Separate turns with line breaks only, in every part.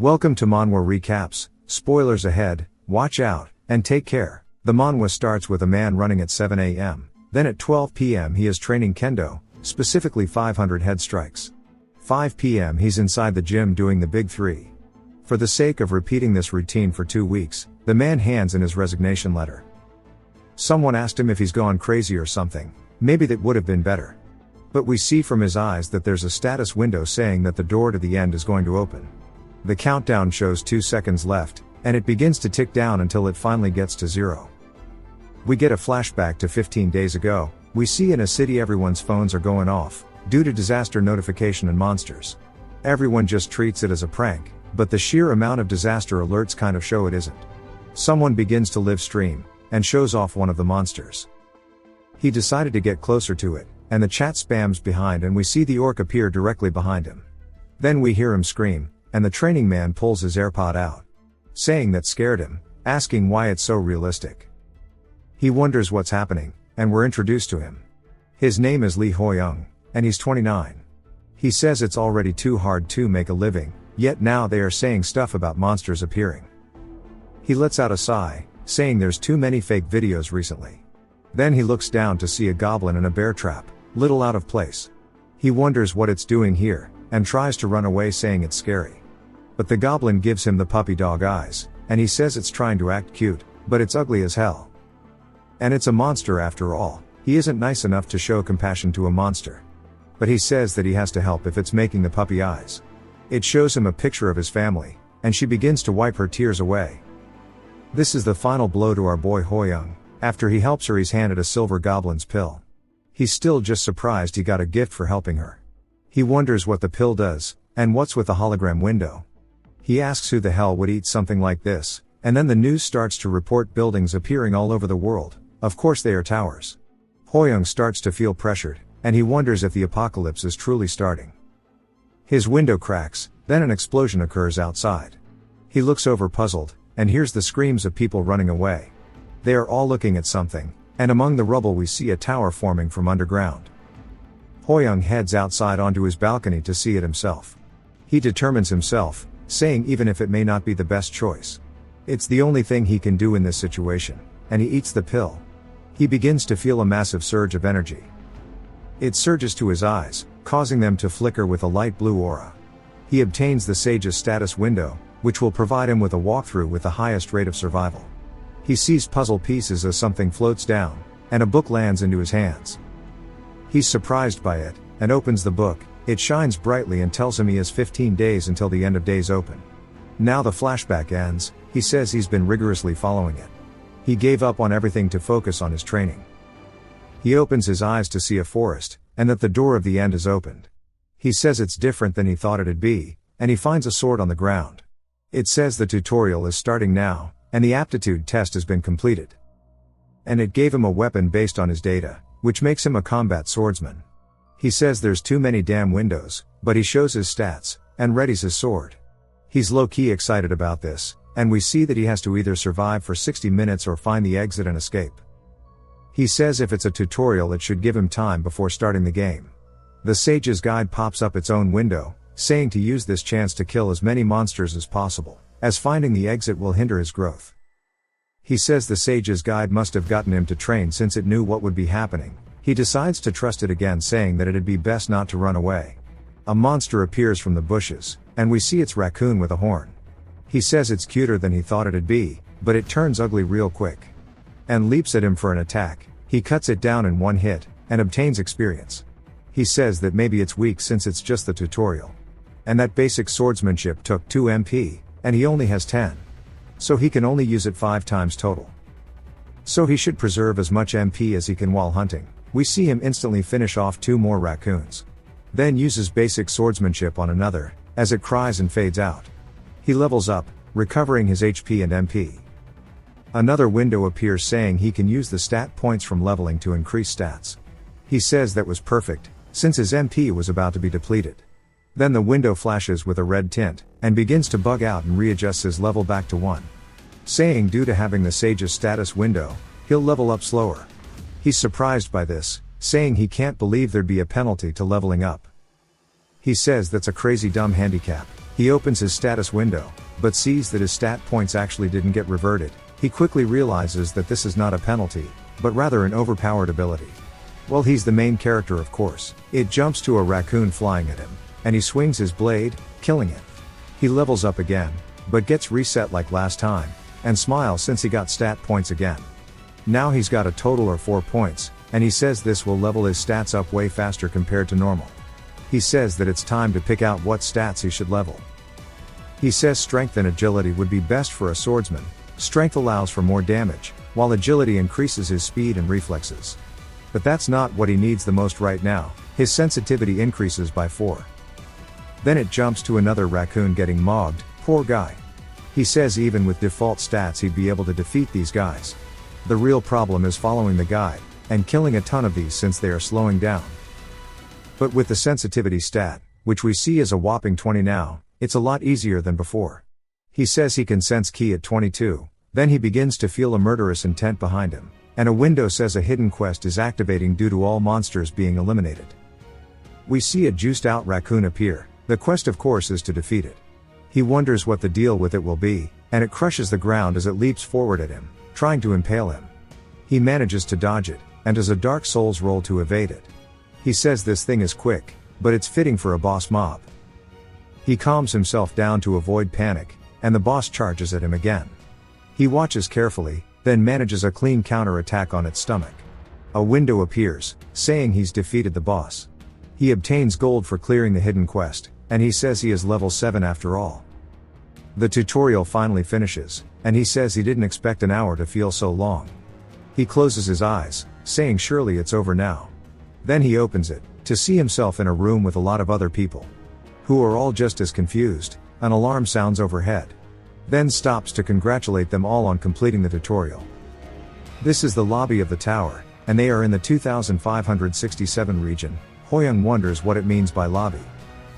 Welcome to Manhwa Recaps, spoilers ahead, watch out, and take care. The manhwa starts with a man running at 7 a.m., then at 12 p.m. he is training kendo, specifically 500 head strikes. 5 p.m. he's inside the gym doing the big three. For the sake of repeating this routine for 2 weeks, the man hands in his resignation letter. Someone asked him if he's gone crazy or something, maybe that would have been better. But we see from his eyes that there's a status window saying that the door to the end is going to open. The countdown shows 2 seconds left, and it begins to tick down until it finally gets to 0. We get a flashback to 15 days ago. We see in a city everyone's phones are going off, due to disaster notification and monsters. Everyone just treats it as a prank, but the sheer amount of disaster alerts kind of show it isn't. Someone begins to live stream, and shows off one of the monsters. He decided to get closer to it, and the chat spams behind and we see the orc appear directly behind him. Then we hear him scream, and the training man pulls his AirPod out. Saying that scared him, asking why it's so realistic. He wonders what's happening, and we're introduced to him. His name is Lee Ho-young, and he's 29. He says it's already too hard to make a living, yet now they are saying stuff about monsters appearing. He lets out a sigh, saying there's too many fake videos recently. Then he looks down to see a goblin in a bear trap, little out of place. He wonders what it's doing here, and tries to run away saying it's scary. But the goblin gives him the puppy dog eyes, and he says it's trying to act cute, but it's ugly as hell. And it's a monster after all. He isn't nice enough to show compassion to a monster. But he says that he has to help if it's making the puppy eyes. It shows him a picture of his family, and she begins to wipe her tears away. This is the final blow to our boy Ho-young. After he helps her, he's handed a silver goblin's pill. He's still just surprised he got a gift for helping her. He wonders what the pill does, and what's with the hologram window. He asks who the hell would eat something like this, and then the news starts to report buildings appearing all over the world. Of course they are towers. Ho-young starts to feel pressured, and he wonders if the apocalypse is truly starting. His window cracks, then an explosion occurs outside. He looks over puzzled, and hears the screams of people running away. They are all looking at something, and among the rubble we see a tower forming from underground. Ho-young heads outside onto his balcony to see it himself. He determines himself, saying even if it may not be the best choice. It's the only thing he can do in this situation, and he eats the pill. He begins to feel a massive surge of energy. It surges to his eyes, causing them to flicker with a light blue aura. He obtains the Sage's status window, which will provide him with a walkthrough with the highest rate of survival. He sees puzzle pieces as something floats down, and a book lands into his hands. He's surprised by it, and opens the book. It shines brightly and tells him he has 15 days until the end of days open. Now the flashback ends. He says he's been rigorously following it. He gave up on everything to focus on his training. He opens his eyes to see a forest, and that the door of the end is opened. He says it's different than he thought it'd be, and he finds a sword on the ground. It says the tutorial is starting now, and the aptitude test has been completed. And it gave him a weapon based on his data, which makes him a combat swordsman. He says there's too many damn windows, but he shows his stats, and readies his sword. He's low-key excited about this, and we see that he has to either survive for 60 minutes or find the exit and escape. He says if it's a tutorial it should give him time before starting the game. The Sage's guide pops up its own window, saying to use this chance to kill as many monsters as possible, as finding the exit will hinder his growth. He says the Sage's guide must have gotten him to train since it knew what would be happening. He decides to trust it again, saying that it'd be best not to run away. A monster appears from the bushes, and we see it's raccoon with a horn. He says it's cuter than he thought it'd be, but it turns ugly real quick. And leaps at him for an attack. He cuts it down in one hit, and obtains experience. He says that maybe it's weak since it's just the tutorial. And that basic swordsmanship took 2 MP, and he only has 10. So he can only use it 5 times total. So he should preserve as much MP as he can while hunting. We see him instantly finish off 2 more raccoons. Then uses basic swordsmanship on another, as it cries and fades out. He levels up, recovering his HP and MP. Another window appears saying he can use the stat points from leveling to increase stats. He says that was perfect, since his MP was about to be depleted. Then the window flashes with a red tint, and begins to bug out and readjusts his level back to 1. Saying due to having the Sage's status window, he'll level up slower. He's surprised by this, saying he can't believe there'd be a penalty to leveling up. He says that's a crazy dumb handicap. He opens his status window, but sees that his stat points actually didn't get reverted. He quickly realizes that this is not a penalty, but rather an overpowered ability. Well, he's the main character, of course. It jumps to a raccoon flying at him, and he swings his blade, killing it. He levels up again, but gets reset like last time, and smiles since he got stat points again. Now he's got a total of 4 points, and he says this will level his stats up way faster compared to normal. He says that it's time to pick out what stats he should level. He says strength and agility would be best for a swordsman. Strength allows for more damage, while agility increases his speed and reflexes. But that's not what he needs the most right now. His sensitivity increases by 4. Then it jumps to another raccoon getting mogged. Poor guy. He says even with default stats he'd be able to defeat these guys. The real problem is following the guide, and killing a ton of these since they are slowing down. But with the sensitivity stat, which we see as a whopping 20 now, it's a lot easier than before. He says he can sense ki at 22, then he begins to feel a murderous intent behind him, and a window says a hidden quest is activating due to all monsters being eliminated. We see a juiced out raccoon appear. The quest of course is to defeat it. He wonders what the deal with it will be, and it crushes the ground as it leaps forward at him, trying to impale him. He manages to dodge it, and does a Dark Souls roll to evade it. He says this thing is quick, but it's fitting for a boss mob. He calms himself down to avoid panic, and the boss charges at him again. He watches carefully, then manages a clean counter-attack on its stomach. A window appears, saying he's defeated the boss. He obtains gold for clearing the hidden quest, and he says he is level 7 after all. The tutorial finally finishes, and he says he didn't expect an hour to feel so long. He closes his eyes, saying surely it's over now. Then he opens it, to see himself in a room with a lot of other people, who are all just as confused. An alarm sounds overhead. Then stops to congratulate them all on completing the tutorial. This is the lobby of the tower, and they are in the 2567 region. Hoyoung wonders what it means by lobby.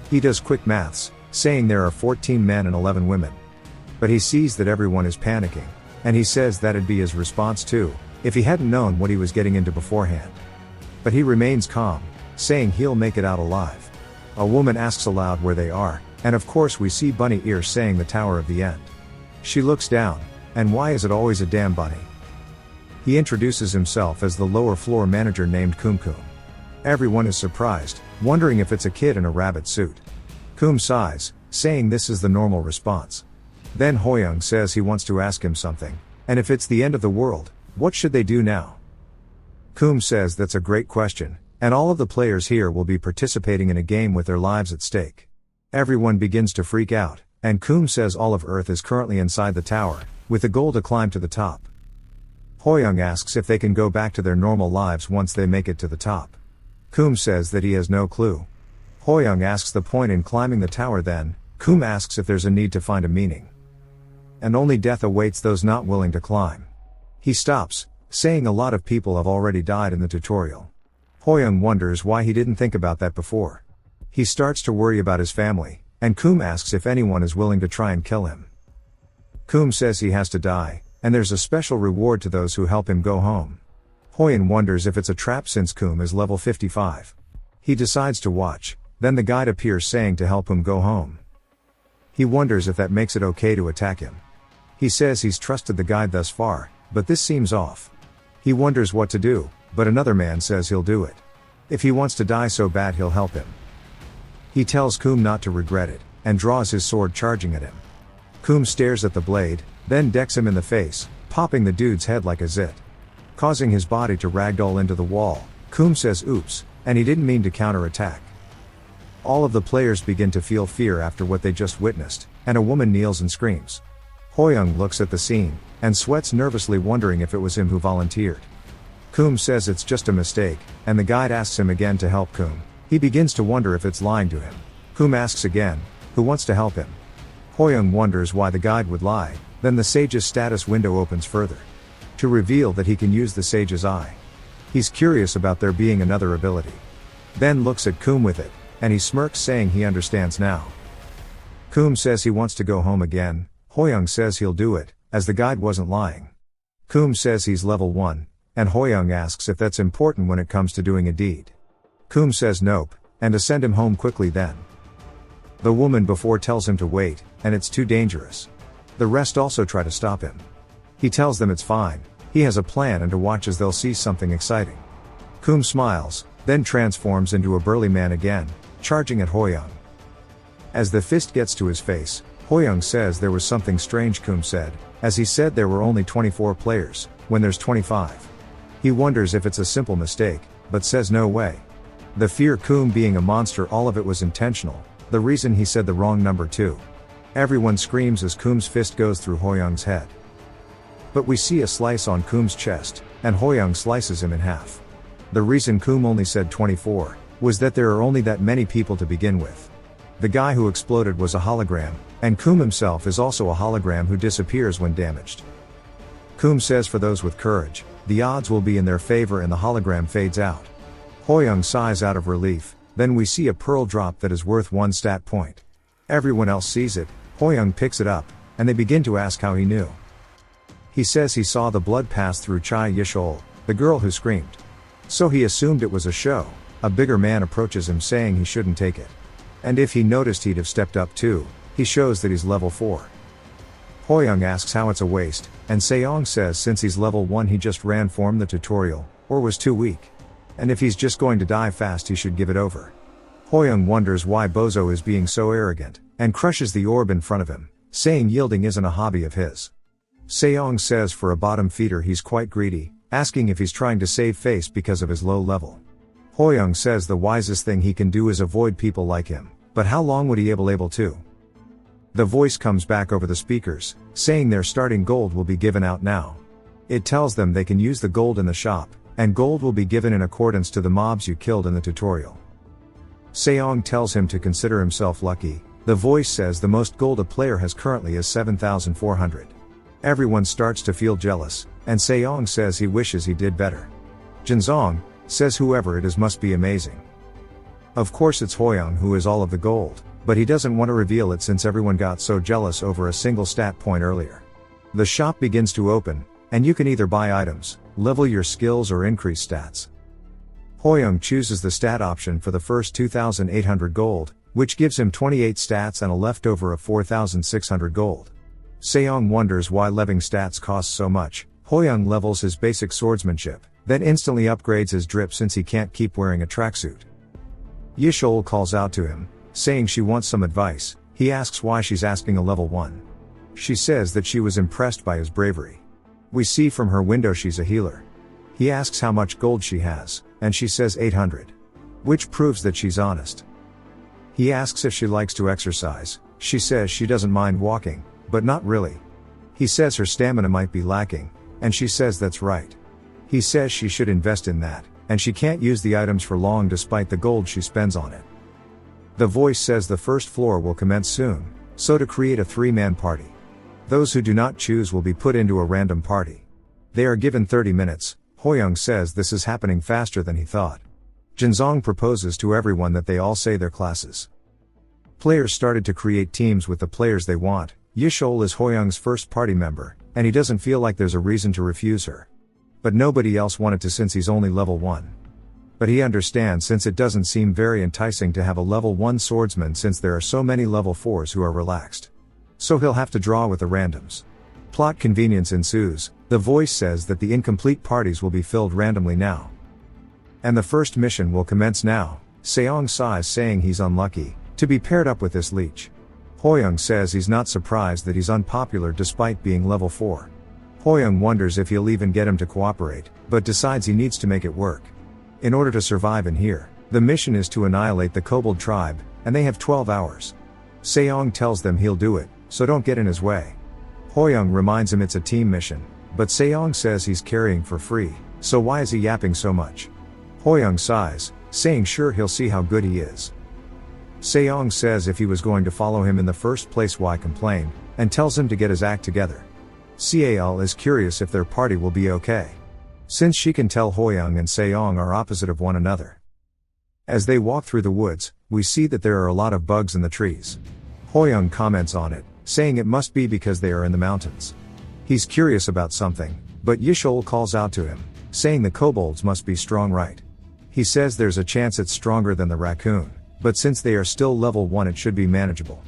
He does quick maths, saying there are 14 men and 11 women. But he sees that everyone is panicking, and he says that'd be his response too, if he hadn't known what he was getting into beforehand. But he remains calm, saying he'll make it out alive. A woman asks aloud where they are, and of course we see Bunny Ear saying the Tower of the End. She looks down, and why is it always a damn bunny? He introduces himself as the lower floor manager named Kum Kum. Everyone is surprised, wondering if it's a kid in a rabbit suit. Kum sighs, saying this is the normal response. Then Hoyoung says he wants to ask him something, and if it's the end of the world, what should they do now? Kum says that's a great question, and all of the players here will be participating in a game with their lives at stake. Everyone begins to freak out, and Kum says all of Earth is currently inside the tower, with the goal to climb to the top. Hoyoung asks if they can go back to their normal lives once they make it to the top. Kum says that he has no clue. Hoyoung asks the point in climbing the tower. Then Kum asks if there's a need to find a meaning. And only death awaits those not willing to climb. He stops, saying a lot of people have already died in the tutorial. Hoyoung wonders why he didn't think about that before. He starts to worry about his family, and Kum asks if anyone is willing to try and kill him. Kum says he has to die, and there's a special reward to those who help him go home. Hoyoung wonders if it's a trap since Kum is level 55. He decides to watch, then the guide appears saying to help him go home. He wonders if that makes it okay to attack him. He says he's trusted the guide thus far, but this seems off. He wonders what to do, but another man says he'll do it. If he wants to die so bad he'll help him. He tells Kum not to regret it, and draws his sword charging at him. Kum stares at the blade, then decks him in the face, popping the dude's head like a zit, causing his body to ragdoll into the wall. Kum says oops, and he didn't mean to counterattack. All of the players begin to feel fear after what they just witnessed, and a woman kneels and screams. Hoyoung looks at the scene, and sweats nervously wondering if it was him who volunteered. Kum says it's just a mistake, and the guide asks him again to help Kum. He begins to wonder if it's lying to him. Kum asks again, who wants to help him? Hoyoung wonders why the guide would lie. Then the sage's status window opens further, to reveal that he can use the sage's eye. He's curious about there being another ability. Then looks at Kum with it, and he smirks saying he understands now. Kum says he wants to go home again. Hoyoung says he'll do it, as the guide wasn't lying. Kum says he's level 1, and Hoyoung asks if that's important when it comes to doing a deed. Kum says nope, and to send him home quickly then. The woman before tells him to wait, and it's too dangerous. The rest also try to stop him. He tells them it's fine, he has a plan, and to watch as they'll see something exciting. Coom smiles, then transforms into a burly man again, charging at Hoyoung. As the fist gets to his face, Hoyoung says there was something strange. Coom said, as he said there were only 24 players, when there's 25. He wonders if it's a simple mistake, but says no way. The fear Coom being a monster, all of it was intentional, the reason he said the wrong number too. Everyone screams as Coom's fist goes through Hoyoung's head. But we see a slice on Coom's chest, and Hoyoung slices him in half. The reason Coom only said 24, was that there are only that many people to begin with. The guy who exploded was a hologram, and Coom himself is also a hologram who disappears when damaged. Coom says for those with courage, the odds will be in their favor, and the hologram fades out. Hoyoung sighs out of relief, then we see a pearl drop that is worth 1 stat point. Everyone else sees it, Hoyoung picks it up, and they begin to ask how he knew. He says he saw the blood pass through Chai Yishol, the girl who screamed. So he assumed it was a show. A bigger man approaches him saying he shouldn't take it. And if he noticed he'd have stepped up too. He shows that he's level 4. Hoyoung asks how it's a waste, and Seong says since he's level 1 he just ran from the tutorial, or was too weak. And if he's just going to die fast he should give it over. Hoyoung wonders why Bozo is being so arrogant, and crushes the orb in front of him, saying yielding isn't a hobby of his. Seong says for a bottom feeder he's quite greedy, asking if he's trying to save face because of his low level. Hoyoung says the wisest thing he can do is avoid people like him, but how long would he able to? The voice comes back over the speakers, saying their starting gold will be given out now. It tells them they can use the gold in the shop, and gold will be given in accordance to the mobs you killed in the tutorial. Seong tells him to consider himself lucky. The voice says the most gold a player has currently is 7,400. Everyone starts to feel jealous, and Seong says he wishes he did better. Jinzong says whoever it is must be amazing. Of course it's Hoyoung who is all of the gold, but he doesn't want to reveal it since everyone got so jealous over a single stat point earlier. The shop begins to open, and you can either buy items, level your skills, or increase stats. Hoyoung chooses the stat option for the first 2,800 gold, which gives him 28 stats and a leftover of 4,600 gold. Seong wonders why leveling stats costs so much. Hoyoung levels his basic swordsmanship, then instantly upgrades his drip since he can't keep wearing a tracksuit. Yishol calls out to him, saying she wants some advice. He asks why she's asking a level 1. She says that she was impressed by his bravery. We see from her window she's a healer. He asks how much gold she has, and she says 800. Which proves that she's honest. He asks if she likes to exercise. She says she doesn't mind walking, but not really. He says her stamina might be lacking, and she says that's right. He says she should invest in that, and she can't use the items for long despite the gold she spends on it. The voice says the first floor will commence soon, so to create a 3-man party. Those who do not choose will be put into a random party. They are given 30 minutes. Hoyoung says this is happening faster than he thought. Jinzong proposes to everyone that they all say their classes. Players started to create teams with the players they want. Yishol is Hoyoung's first party member, and he doesn't feel like there's a reason to refuse her. But nobody else wanted to since he's only level 1. But he understands since it doesn't seem very enticing to have a level 1 swordsman since there are so many level 4s who are relaxed. So he'll have to draw with the randoms. Plot convenience ensues. The voice says that the incomplete parties will be filled randomly now. And the first mission will commence now. Seong sighs saying he's unlucky to be paired up with this leech. Hoyoung says he's not surprised that he's unpopular despite being level 4. Hoyoung wonders if he'll even get him to cooperate, but decides he needs to make it work. In order to survive in here, the mission is to annihilate the kobold tribe, and they have 12 hours. Seong tells them he'll do it, so don't get in his way. Hoyoung reminds him it's a team mission, but Seong says he's carrying for free, so why is he yapping so much? Hoyoung sighs, saying sure he'll see how good he is. Seong says if he was going to follow him in the first place why complain, and tells him to get his act together. Ciel is curious if their party will be okay, since she can tell Hoyoung and Seong are opposite of one another. As they walk through the woods, we see that there are a lot of bugs in the trees. Hoyoung comments on it, saying it must be because they are in the mountains. He's curious about something, but Yishol calls out to him, saying the kobolds must be strong, right? He says there's a chance it's stronger than the raccoon. But since they are still level 1 it should be manageable.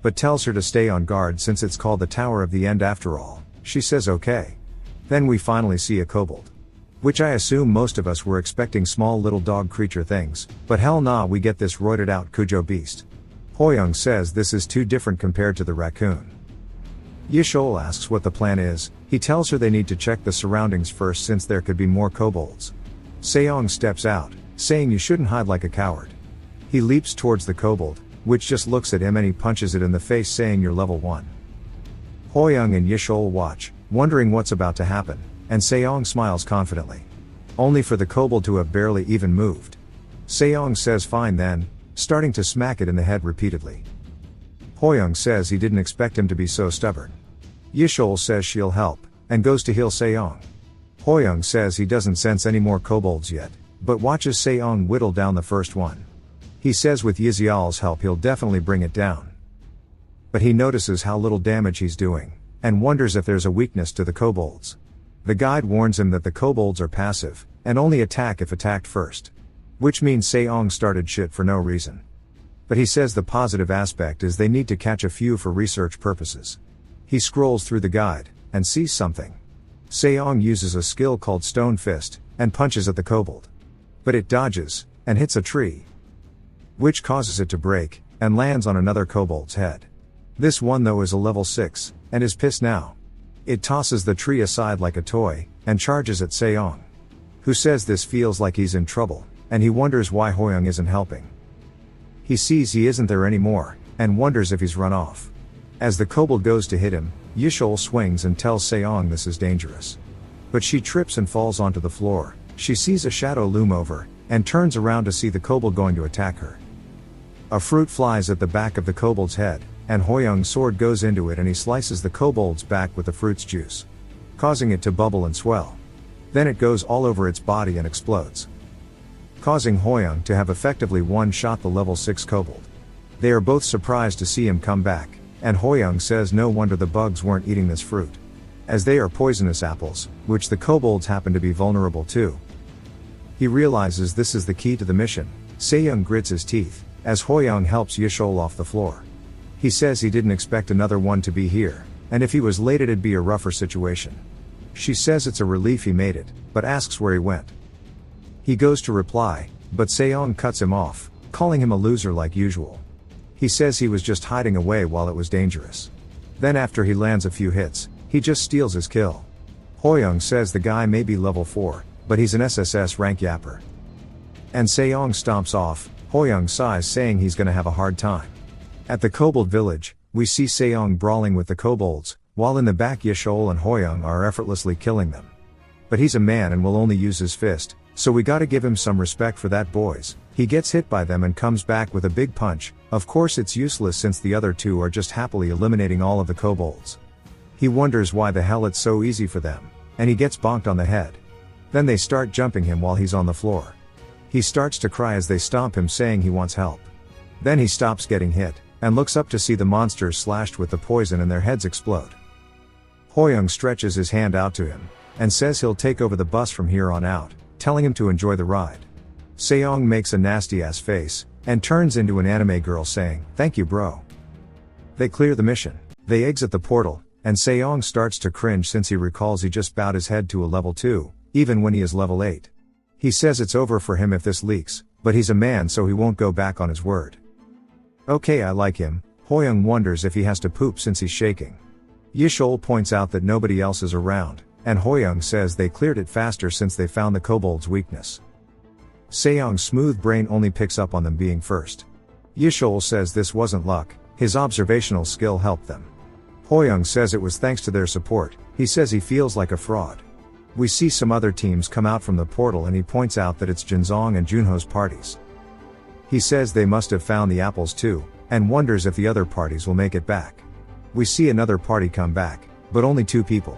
But tells her to stay on guard since it's called the Tower of the End after all. She says okay. Then we finally see a kobold. Which I assume most of us were expecting small little dog creature things, but hell nah, we get this roided out Cujo beast. Hoyoung says this is too different compared to the raccoon. Yishol asks what the plan is. He tells her they need to check the surroundings first since there could be more kobolds. Seong steps out, saying you shouldn't hide like a coward. He leaps towards the kobold, which just looks at him and he punches it in the face saying you're level 1. Hoyoung and Yishol watch, wondering what's about to happen, and Seong smiles confidently. Only for the kobold to have barely even moved. Seong says fine then, starting to smack it in the head repeatedly. Hoyoung says he didn't expect him to be so stubborn. Yishol says she'll help, and goes to heal Seong. Hoyoung says he doesn't sense any more kobolds yet, but watches Seong whittle down the first one. He says with Yizial's help he'll definitely bring it down. But he notices how little damage he's doing, and wonders if there's a weakness to the kobolds. The guide warns him that the kobolds are passive, and only attack if attacked first. Which means Seong started shit for no reason. But he says the positive aspect is they need to catch a few for research purposes. He scrolls through the guide, and sees something. Seong uses a skill called Stone Fist, and punches at the kobold. But it dodges, and hits a tree. Which causes it to break, and lands on another kobold's head. This one though is a level 6, and is pissed now. It tosses the tree aside like a toy, and charges at Seong. Who says this feels like he's in trouble, and he wonders why Hoyoung isn't helping. He sees he isn't there anymore, and wonders if he's run off. As the kobold goes to hit him, Yishol swings and tells Seong this is dangerous. But she trips and falls onto the floor. She sees a shadow loom over, and turns around to see the kobold going to attack her. A fruit flies at the back of the kobold's head, and Hoyoung's sword goes into it and he slices the kobold's back with the fruit's juice, causing it to bubble and swell. Then it goes all over its body and explodes, causing Hoyoung to have effectively one-shot the level 6 kobold. They are both surprised to see him come back, and Hoyoung says no wonder the bugs weren't eating this fruit, as they are poisonous apples, which the kobolds happen to be vulnerable to. He realizes this is the key to the mission. Seong grits his teeth, as Hoyoung helps Yishol off the floor. He says he didn't expect another one to be here, and if he was late it'd be a rougher situation. She says it's a relief he made it, but asks where he went. He goes to reply, but Seong cuts him off, calling him a loser like usual. He says he was just hiding away while it was dangerous. Then after he lands a few hits, he just steals his kill. Hoyoung says the guy may be level 4, but he's an SSS rank yapper. And Seong stomps off. Hoyoung sighs saying he's gonna have a hard time. At the kobold village, we see Seong brawling with the kobolds, while in the back Yishol and Hoyoung are effortlessly killing them. But he's a man and will only use his fist, so we gotta give him some respect for that boys. He gets hit by them and comes back with a big punch. Of course it's useless since the other two are just happily eliminating all of the kobolds. He wonders why the hell it's so easy for them, and he gets bonked on the head. Then they start jumping him while he's on the floor. He starts to cry as they stomp him saying he wants help. Then he stops getting hit, and looks up to see the monsters slashed with the poison and their heads explode. Hoyoung stretches his hand out to him, and says he'll take over the bus from here on out, telling him to enjoy the ride. Seong makes a nasty ass face, and turns into an anime girl saying, "Thank you bro." They clear the mission. They exit the portal, and Seong starts to cringe since he recalls he just bowed his head to a level 2, even when he is level 8. He says it's over for him if this leaks, but he's a man so he won't go back on his word. Okay, I like him. Hoyoung wonders if he has to poop since he's shaking. Yishol points out that nobody else is around, and Hoyoung says they cleared it faster since they found the kobold's weakness. Seong's smooth brain only picks up on them being first. Yishol says this wasn't luck, his observational skill helped them. Hoyoung says it was thanks to their support. He says he feels like a fraud. We see some other teams come out from the portal and he points out that it's Jinzong and Junho's parties. He says they must have found the apples too, and wonders if the other parties will make it back. We see another party come back, but only 2 people.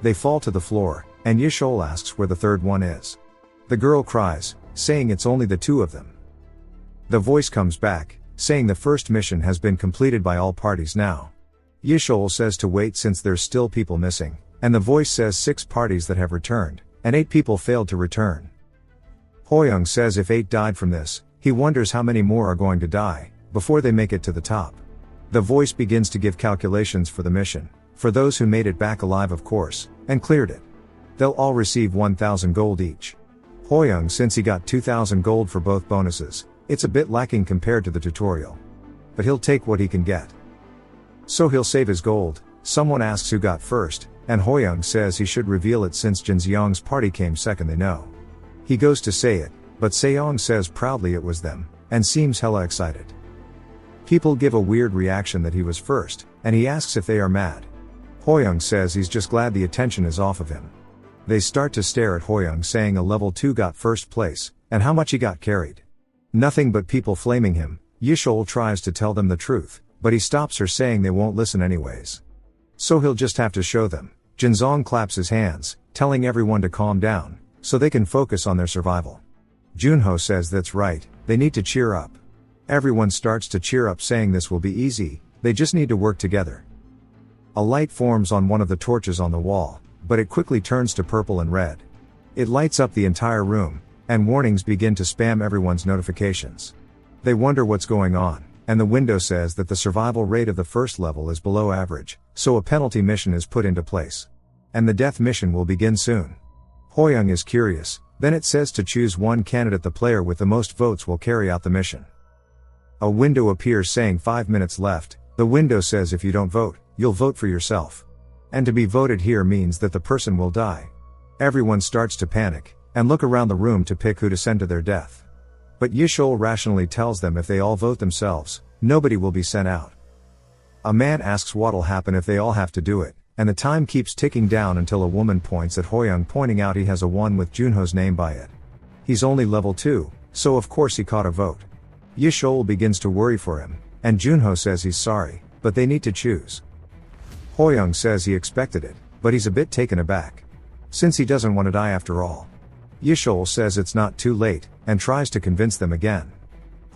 They fall to the floor, and Yishol asks where the third one is. The girl cries, saying it's only the 2 of them. The voice comes back, saying the first mission has been completed by all parties now. Yishol says to wait since there's still people missing, and the voice says 6 parties that have returned, and 8 people failed to return. Hoyoung says if 8 died from this, He wonders how many more are going to die before they make it to the top. The voice begins to give calculations for the mission, for those who made it back alive of course, and cleared it. They'll all receive 1,000 gold each. Hoyoung, since he got 2,000 gold for both bonuses, it's a bit lacking compared to the tutorial. But he'll take what he can get. So he'll save his gold. Someone asks who got first, and Hoyoung says he should reveal it since Jinseong's party came second. They know. He goes to say it, but Seong says proudly it was them, and seems hella excited. People give a weird reaction that he was first, and he asks if they are mad. Hoyoung says he's just glad the attention is off of him. They start to stare at Hoyoung saying a level 2 got first place, and how much he got carried. Nothing but people flaming him. Yishol tries to tell them the truth, but he stops her saying they won't listen anyways. So he'll just have to show them. Jinseong claps his hands, telling everyone to calm down, so they can focus on their survival. Junho says that's right, they need to cheer up. Everyone starts to cheer up saying this will be easy, they just need to work together. A light forms on one of the torches on the wall, but it quickly turns to purple and red. It lights up the entire room, and warnings begin to spam everyone's notifications. They wonder what's going on, and the window says that the survival rate of the first level is below average, so a penalty mission is put into place. And the death mission will begin soon. Hoyoung is curious, then it says to choose one candidate. The player with the most votes will carry out the mission. A window appears saying 5 minutes left. The window says if you don't vote, you'll vote for yourself. And to be voted here means that the person will die. Everyone starts to panic, and look around the room to pick who to send to their death. But Yishol rationally tells them if they all vote themselves, nobody will be sent out. A man asks what'll happen if they all have to do it, and the time keeps ticking down until a woman points at Hoyoung, pointing out he has a 1 with Junho's name by it. He's only level 2, so of course he caught a vote. Yishol begins to worry for him, and Junho says he's sorry, but they need to choose. Hoyoung says he expected it, but he's a bit taken aback. Since he doesn't want to die after all. Yishol says it's not too late, and tries to convince them again.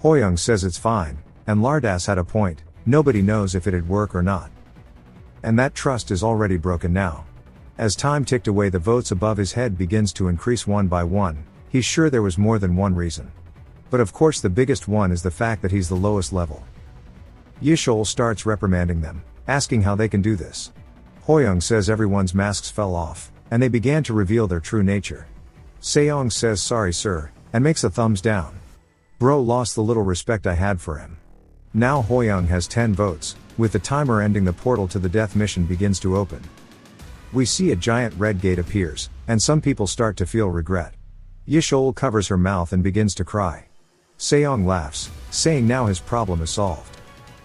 Hoyoung says it's fine, and Lardas had a point, nobody knows if it'd work or not. And that trust is already broken now. As time ticked away, the votes above his head begins to increase one by one. He's sure there was more than one reason. But of course the biggest one is the fact that he's the lowest level. Yishol starts reprimanding them, asking how they can do this. Hoyoung says everyone's masks fell off, and they began to reveal their true nature. Seong says sorry sir, and makes a thumbs down. Bro lost the little respect I had for him. Now Hoyoung has 10 votes, with the timer ending. The portal to the death mission begins to open. We see a giant red gate appears, and some people start to feel regret. Yishol covers her mouth and begins to cry. Seong laughs, saying now his problem is solved.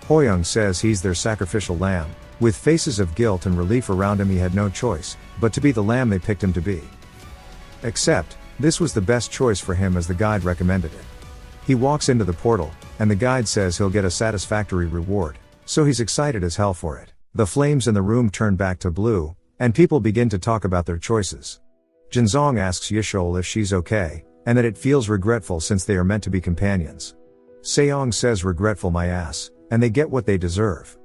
Hoyoung says he's their sacrificial lamb. With faces of guilt and relief around him, he had no choice but to be the lamb they picked him to be. Except, this was the best choice for him as the guide recommended it. He walks into the portal, and the guide says he'll get a satisfactory reward, so he's excited as hell for it. The flames in the room turn back to blue, and people begin to talk about their choices. Jinseong asks Yishol if she's okay, and that it feels regretful since they are meant to be companions. Seong says regretful my ass, and they get what they deserve.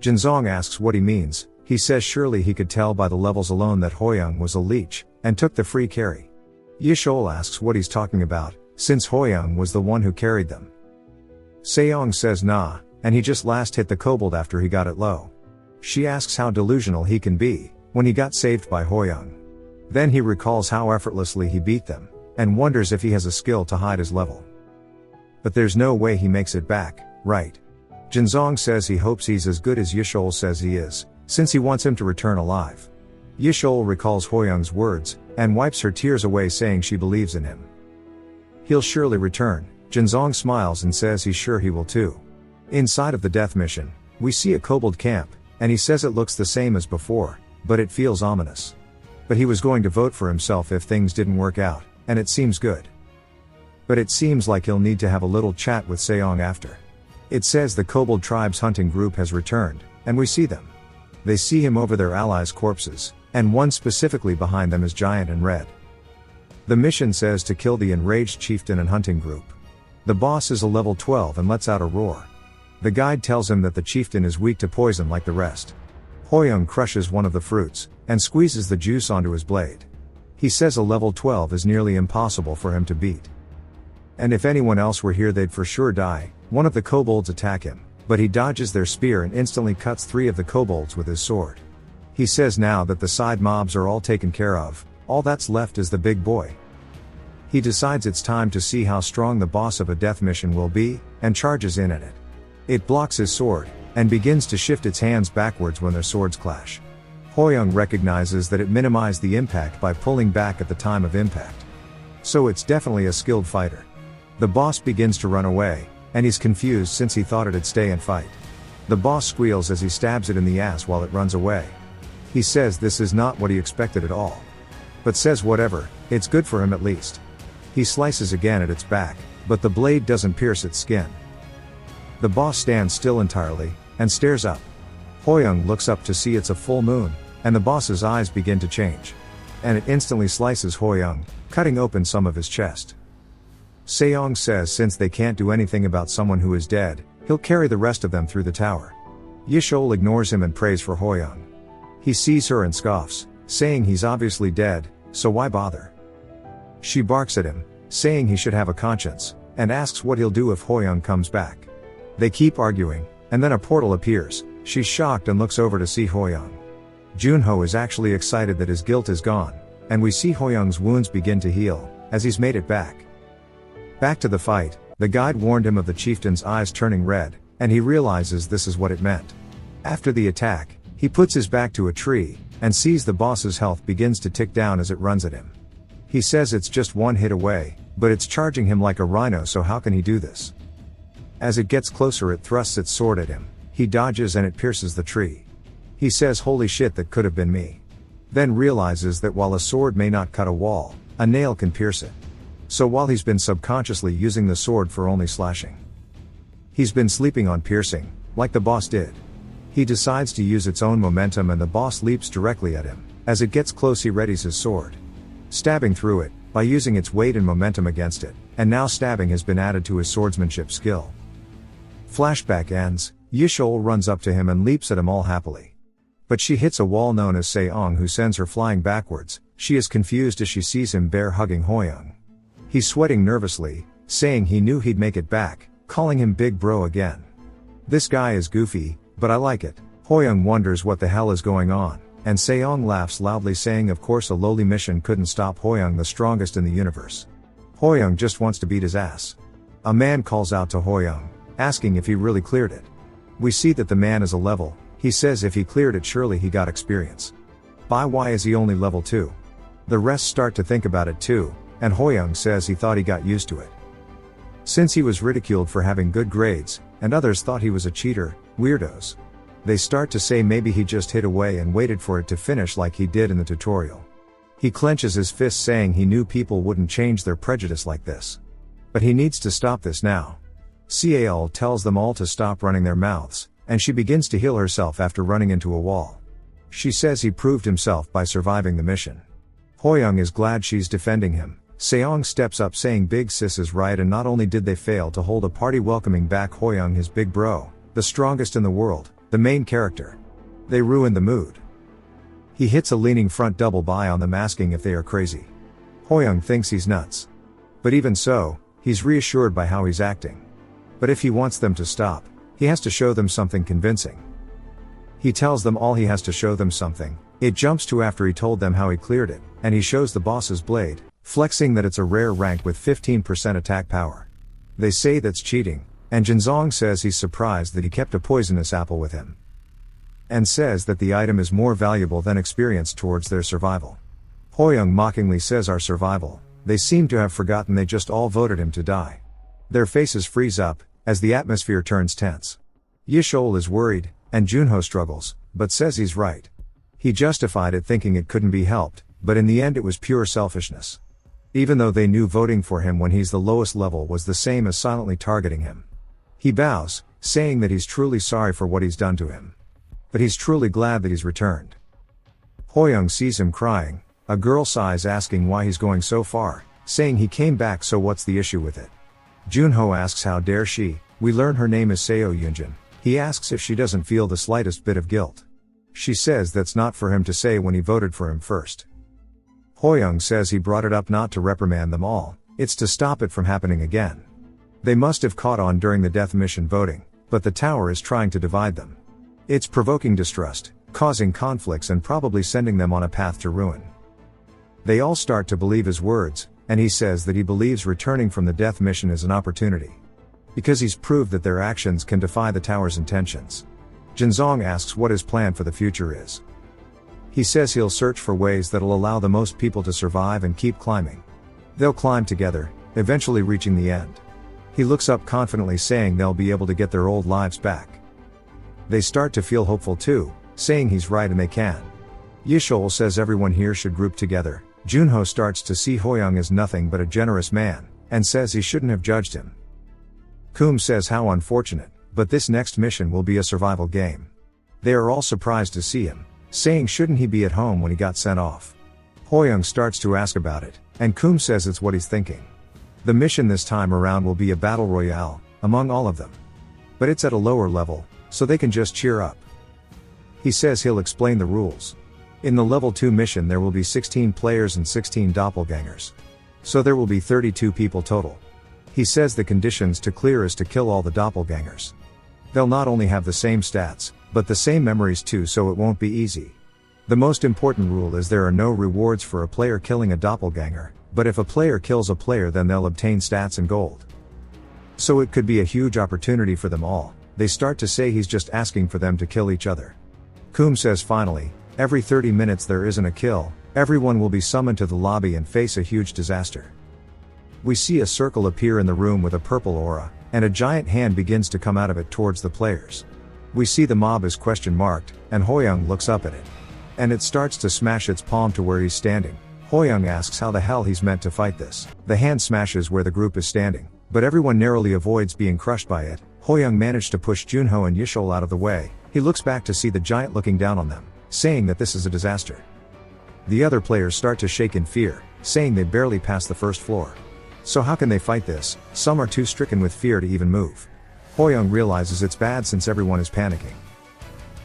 Jinseong asks what he means. He says surely he could tell by the levels alone that Hoyoung was a leech, and took the free carry. Yishol asks what he's talking about, since Hoyoung was the one who carried them. Seong says nah, and he just last hit the kobold after he got it low. She asks how delusional he can be, when he got saved by Hoyoung. Then he recalls how effortlessly he beat them, and wonders if he has a skill to hide his level. But there's no way he makes it back, right? Jinseong says he hopes he's as good as Yishol says he is, since he wants him to return alive. Yishol recalls Hoyoung's words, and wipes her tears away saying she believes in him. He'll surely return. Jinseong smiles and says he's sure he will too. Inside of the death mission, we see a kobold camp, and he says it looks the same as before, but it feels ominous. But he was going to vote for himself if things didn't work out, and it seems good. But it seems like he'll need to have a little chat with Seong after. It says the kobold tribe's hunting group has returned, and we see them. They see him over their allies' corpses, and one specifically behind them is giant and red. The mission says to kill the enraged chieftain and hunting group. The boss is a level 12 and lets out a roar. The guide tells him that the chieftain is weak to poison like the rest. Hoyoung crushes one of the fruits, and squeezes the juice onto his blade. He says a level 12 is nearly impossible for him to beat. And if anyone else were here they'd for sure die. One of the kobolds attack him, but he dodges their spear and instantly cuts 3 of the kobolds with his sword. He says now that the side mobs are all taken care of, all that's left is the big boy. He decides it's time to see how strong the boss of a death mission will be, and charges in at it. It blocks his sword, and begins to shift its hands backwards when their swords clash. Hoyoung recognizes that it minimized the impact by pulling back at the time of impact. So it's definitely a skilled fighter. The boss begins to run away, and he's confused since he thought it'd stay and fight. The boss squeals as he stabs it in the ass while it runs away. He says this is not what he expected at all. But says whatever, it's good for him at least. He slices again at its back, but the blade doesn't pierce its skin. The boss stands still entirely, and stares up. Hoyoung looks up to see it's a full moon, and the boss's eyes begin to change. And it instantly slices Hoyoung, cutting open some of his chest. Seong says since they can't do anything about someone who is dead, he'll carry the rest of them through the tower. Yishol ignores him and prays for Hoyoung. He sees her and scoffs, saying he's obviously dead, so why bother? She barks at him, saying he should have a conscience, and asks what he'll do if Hoyoung comes back. They keep arguing, and then a portal appears. She's shocked and looks over to see Hoyoung. Junho is actually excited that his guilt is gone, and we see Hoyoung's wounds begin to heal, as he's made it back. Back to the fight, the guide warned him of the chieftain's eyes turning red, and he realizes this is what it meant. After the attack, he puts his back to a tree, and sees the boss's health begins to tick down as it runs at him. He says it's just one hit away, but it's charging him like a rhino, so how can he do this? As it gets closer it thrusts its sword at him. He dodges and it pierces the tree. He says holy shit, that could have been me. Then realizes that while a sword may not cut a wall, a nail can pierce it. So while he's been subconsciously using the sword for only slashing, he's been sleeping on piercing, like the boss did. He decides to use its own momentum and the boss leaps directly at him. As it gets close he readies his sword, stabbing through it, by using its weight and momentum against it, and now stabbing has been added to his swordsmanship skill. Flashback ends, Yishol runs up to him and leaps at him all happily. But she hits a wall known as Seong, who sends her flying backwards. She is confused as she sees him bear hugging Hoyoung. He's sweating nervously, saying he knew he'd make it back, calling him big bro again. This guy is goofy, but I like it. Hoyoung wonders what the hell is going on, and Seong laughs loudly, saying of course a lowly mission couldn't stop Hoyoung, the strongest in the universe. Hoyoung just wants to beat his ass. A man calls out to Hoyoung, asking if he really cleared it. We see that the man is a level. He says if he cleared it surely he got experience. Why is he only level 2? The rest start to think about it too, and Hoyoung says he thought he got used to it. Since he was ridiculed for having good grades, and others thought he was a cheater, weirdos. They start to say maybe he just hid away and waited for it to finish like he did in the tutorial. He clenches his fist, saying he knew people wouldn't change their prejudice like this. But he needs to stop this now. Ciel tells them all to stop running their mouths, and she begins to heal herself after running into a wall. She says he proved himself by surviving the mission. Hoyoung is glad she's defending him. Seong steps up, saying big sis is right, and not only did they fail to hold a party welcoming back Hoyoung, his big bro, the strongest in the world, the main character, they ruined the mood. He hits a leaning front double by on them, asking if they are crazy. Hoyoung thinks he's nuts. But even so, he's reassured by how he's acting. But if he wants them to stop, he has to show them something convincing. He tells them all he has to show them something. It jumps to after he told them how he cleared it, and he shows the boss's blade, flexing that it's a rare rank with 15% attack power. They say that's cheating, and Jinzong says he's surprised that he kept a poisonous apple with him, and says that the item is more valuable than experience towards their survival. Hoyoung mockingly says our survival. They seem to have forgotten they just all voted him to die. Their faces freeze up, as the atmosphere turns tense. Yishol is worried, and Junho struggles, but says he's right. He justified it, thinking it couldn't be helped, but in the end it was pure selfishness. Even though they knew voting for him when he's the lowest level was the same as silently targeting him. He bows, saying that he's truly sorry for what he's done to him. But he's truly glad that he's returned. Hoyoung sees him crying. A girl sighs, asking why he's going so far, saying he came back, so what's the issue with it? Junho asks how dare she. We learn her name is Seo Yunjin. He asks if she doesn't feel the slightest bit of guilt. She says that's not for him to say when he voted for him first. Hoyoung says he brought it up not to reprimand them all, It's to stop it from happening again. They must have caught on during the death mission voting, but the tower is trying to divide them. It's provoking distrust, causing conflicts and probably sending them on a path to ruin. They all start to believe his words, and he says that he believes returning from the death mission is an opportunity. Because he's proved that their actions can defy the tower's intentions. Jinzong asks what his plan for the future is. He says he'll search for ways that'll allow the most people to survive and keep climbing. They'll climb together, eventually reaching the end. He looks up confidently saying they'll be able to get their old lives back. They start to feel hopeful too, saying he's right and they can. Yishol says everyone here should group together. Junho starts to see Hoyoung as nothing but a generous man, and says he shouldn't have judged him. Kum says how unfortunate, but this next mission will be a survival game. They are all surprised to see him, saying shouldn't he be at home when he got sent off. Hoyoung starts to ask about it, and Kum says it's what he's thinking. The mission this time around will be a battle royale, among all of them. But it's at a lower level, so they can just cheer up. He says he'll explain the rules. In the level 2 mission there will be 16 players and 16 doppelgangers. So there will be 32 people total. He says the conditions to clear is to kill all the doppelgangers. They'll not only have the same stats, but the same memories too, so it won't be easy. The most important rule is there are no rewards for a player killing a doppelganger, but if a player kills a player then they'll obtain stats and gold. So it could be a huge opportunity for them all. They start to say he's just asking for them to kill each other. Kum says finally, every 30 minutes there isn't a kill, everyone will be summoned to the lobby and face a huge disaster. We see a circle appear in the room with a purple aura, and a giant hand begins to come out of it towards the players. We see the mob is question marked, and Hoyoung looks up at it. And it starts to smash its palm to where he's standing. Hoyoung asks how the hell he's meant to fight this. The hand smashes where the group is standing, but everyone narrowly avoids being crushed by it. Hoyoung managed to push Junho and Yishol out of the way. He looks back to see the giant looking down on them, saying that this is a disaster. The other players start to shake in fear, saying they barely passed the first floor. So how can they fight this? Some are too stricken with fear to even move. Hoyoung realizes it's bad since everyone is panicking.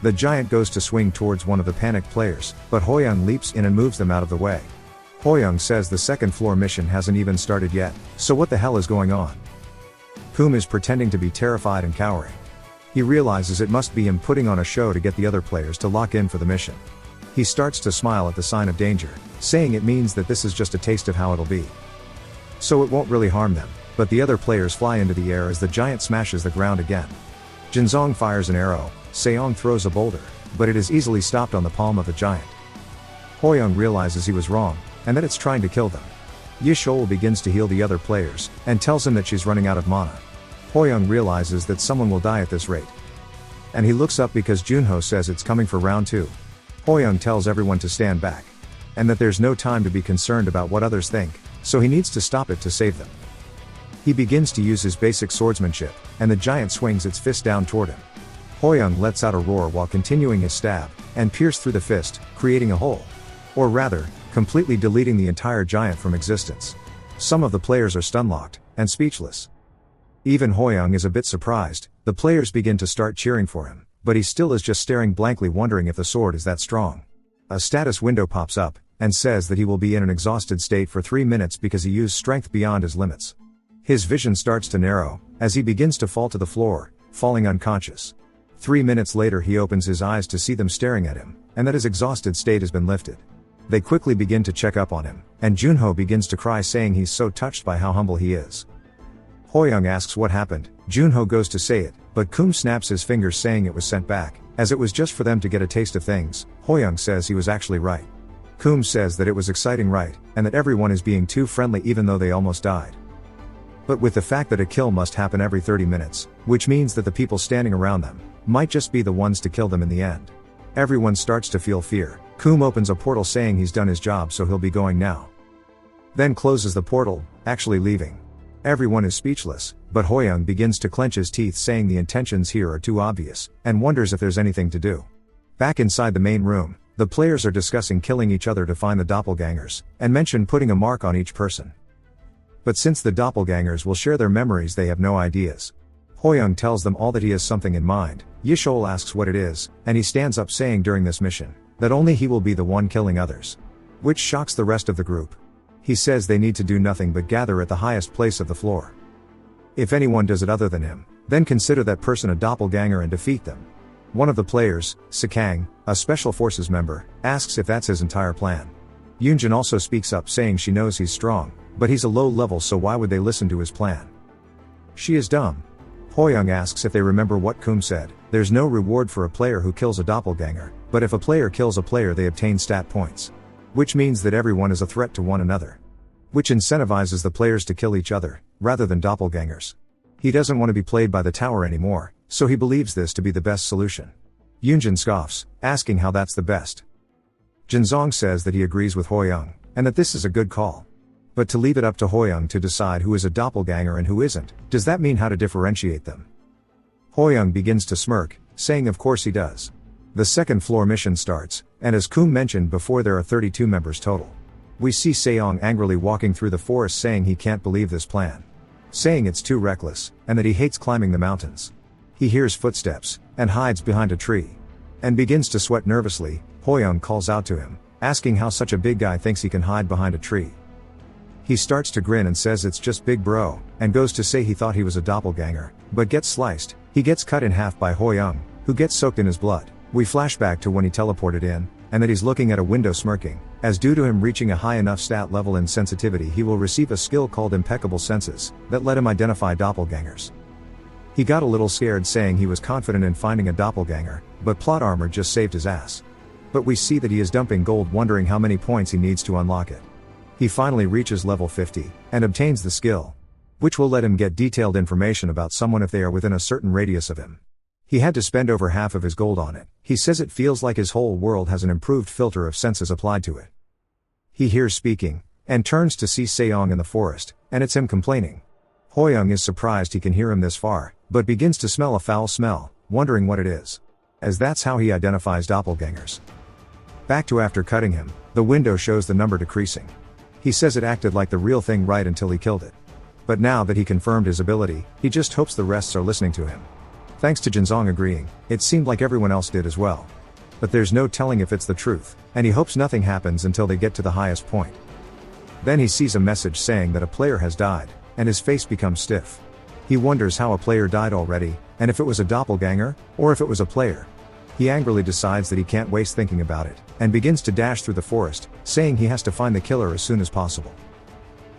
The giant goes to swing towards one of the panicked players, but Hoyoung leaps in and moves them out of the way. Hoyoung says the second floor mission hasn't even started yet, so what the hell is going on? Kum is pretending to be terrified and cowering. He realizes it must be him putting on a show to get the other players to lock in for the mission. He starts to smile at the sign of danger, saying it means that this is just a taste of how it'll be. So it won't really harm them, but the other players fly into the air as the giant smashes the ground again. Jinzong fires an arrow, Seong throws a boulder, but it is easily stopped on the palm of the giant. Hoyoung realizes he was wrong, and that it's trying to kill them. Yishol begins to heal the other players, and tells him that she's running out of mana. Hoyoung realizes that someone will die at this rate. And he looks up because Junho says it's coming for round 2. Hoyoung tells everyone to stand back. And that there's no time to be concerned about what others think, so he needs to stop it to save them. He begins to use his basic swordsmanship, and the giant swings its fist down toward him. Hoyoung lets out a roar while continuing his stab, and pierce through the fist, creating a hole. Or rather, completely deleting the entire giant from existence. Some of the players are stun-locked, and speechless. Even Hoyoung is a bit surprised. The players begin to start cheering for him, but he still is just staring blankly, wondering if the sword is that strong. A status window pops up, and says that he will be in an exhausted state for 3 minutes because he used strength beyond his limits. His vision starts to narrow, as he begins to fall to the floor, falling unconscious. 3 minutes later he opens his eyes to see them staring at him, and that his exhausted state has been lifted. They quickly begin to check up on him, and Junho begins to cry, saying he's so touched by how humble he is. Hoyoung asks what happened. Junho goes to say it, but Kum snaps his fingers, saying it was sent back, as it was just for them to get a taste of things. Hoyoung says he was actually right. Kum says that it was exciting, right, and that everyone is being too friendly even though they almost died. But with the fact that a kill must happen every 30 minutes, which means that the people standing around them might just be the ones to kill them in the end. Everyone starts to feel fear. Kum opens a portal, saying he's done his job, so he'll be going now. Then closes the portal, actually leaving. Everyone is speechless, but Hoyoung begins to clench his teeth, saying the intentions here are too obvious, and wonders if there's anything to do. Back inside the main room, the players are discussing killing each other to find the doppelgangers, and mention putting a mark on each person. But since the doppelgangers will share their memories, they have no ideas. Hoyoung tells them all that he has something in mind. Yishol asks what it is, and he stands up, saying during this mission, that only he will be the one killing others. Which shocks the rest of the group. He says they need to do nothing but gather at the highest place of the floor. If anyone does it other than him, then consider that person a doppelganger and defeat them. One of the players, Sakang, a special forces member, asks if that's his entire plan. Yoonjin also speaks up saying she knows he's strong, but he's a low level, so why would they listen to his plan? She is dumb. Hoyoung asks if they remember what Kum said, there's no reward for a player who kills a doppelganger, but if a player kills a player they obtain stat points. Which means that everyone is a threat to one another. Which incentivizes the players to kill each other, rather than doppelgangers. He doesn't want to be played by the tower anymore, so he believes this to be the best solution. Yoonjin scoffs, asking how that's the best. Jinzong says that he agrees with Hoyoung, and that this is a good call. But to leave it up to Hoyoung to decide who is a doppelganger and who isn't, does that mean how to differentiate them? Hoyoung begins to smirk, saying of course he does. The second floor mission starts, and as Kum mentioned before there are 32 members total. We see Seong angrily walking through the forest saying he can't believe this plan. Saying it's too reckless, and that he hates climbing the mountains. He hears footsteps, and hides behind a tree. And begins to sweat nervously. Hoyoung calls out to him, asking how such a big guy thinks he can hide behind a tree. He starts to grin and says it's just big bro, and goes to say he thought he was a doppelganger, but gets sliced. He gets cut in half by Hoyoung, who gets soaked in his blood. We flash back to when he teleported in, and that he's looking at a window smirking, as due to him reaching a high enough stat level in sensitivity he will receive a skill called impeccable senses, that let him identify doppelgangers. He got a little scared saying he was confident in finding a doppelganger, but plot armor just saved his ass. But we see that he is dumping gold wondering how many points he needs to unlock it. He finally reaches level 50, and obtains the skill, which will let him get detailed information about someone if they are within a certain radius of him. He had to spend over half of his gold on it. He says it feels like his whole world has an improved filter of senses applied to it. He hears speaking, and turns to see Seong in the forest, and it's him complaining. Hoyoung is surprised he can hear him this far, but begins to smell a foul smell, wondering what it is. As that's how he identifies doppelgangers. Back to after cutting him, the window shows the number decreasing. He says it acted like the real thing right until he killed it. But now that he confirmed his ability, he just hopes the rest are listening to him. Thanks to Jinzong agreeing, it seemed like everyone else did as well. But there's no telling if it's the truth, and he hopes nothing happens until they get to the highest point. Then he sees a message saying that a player has died, and his face becomes stiff. He wonders how a player died already, and if it was a doppelganger, or if it was a player. He angrily decides that he can't waste thinking about it, and begins to dash through the forest, saying he has to find the killer as soon as possible.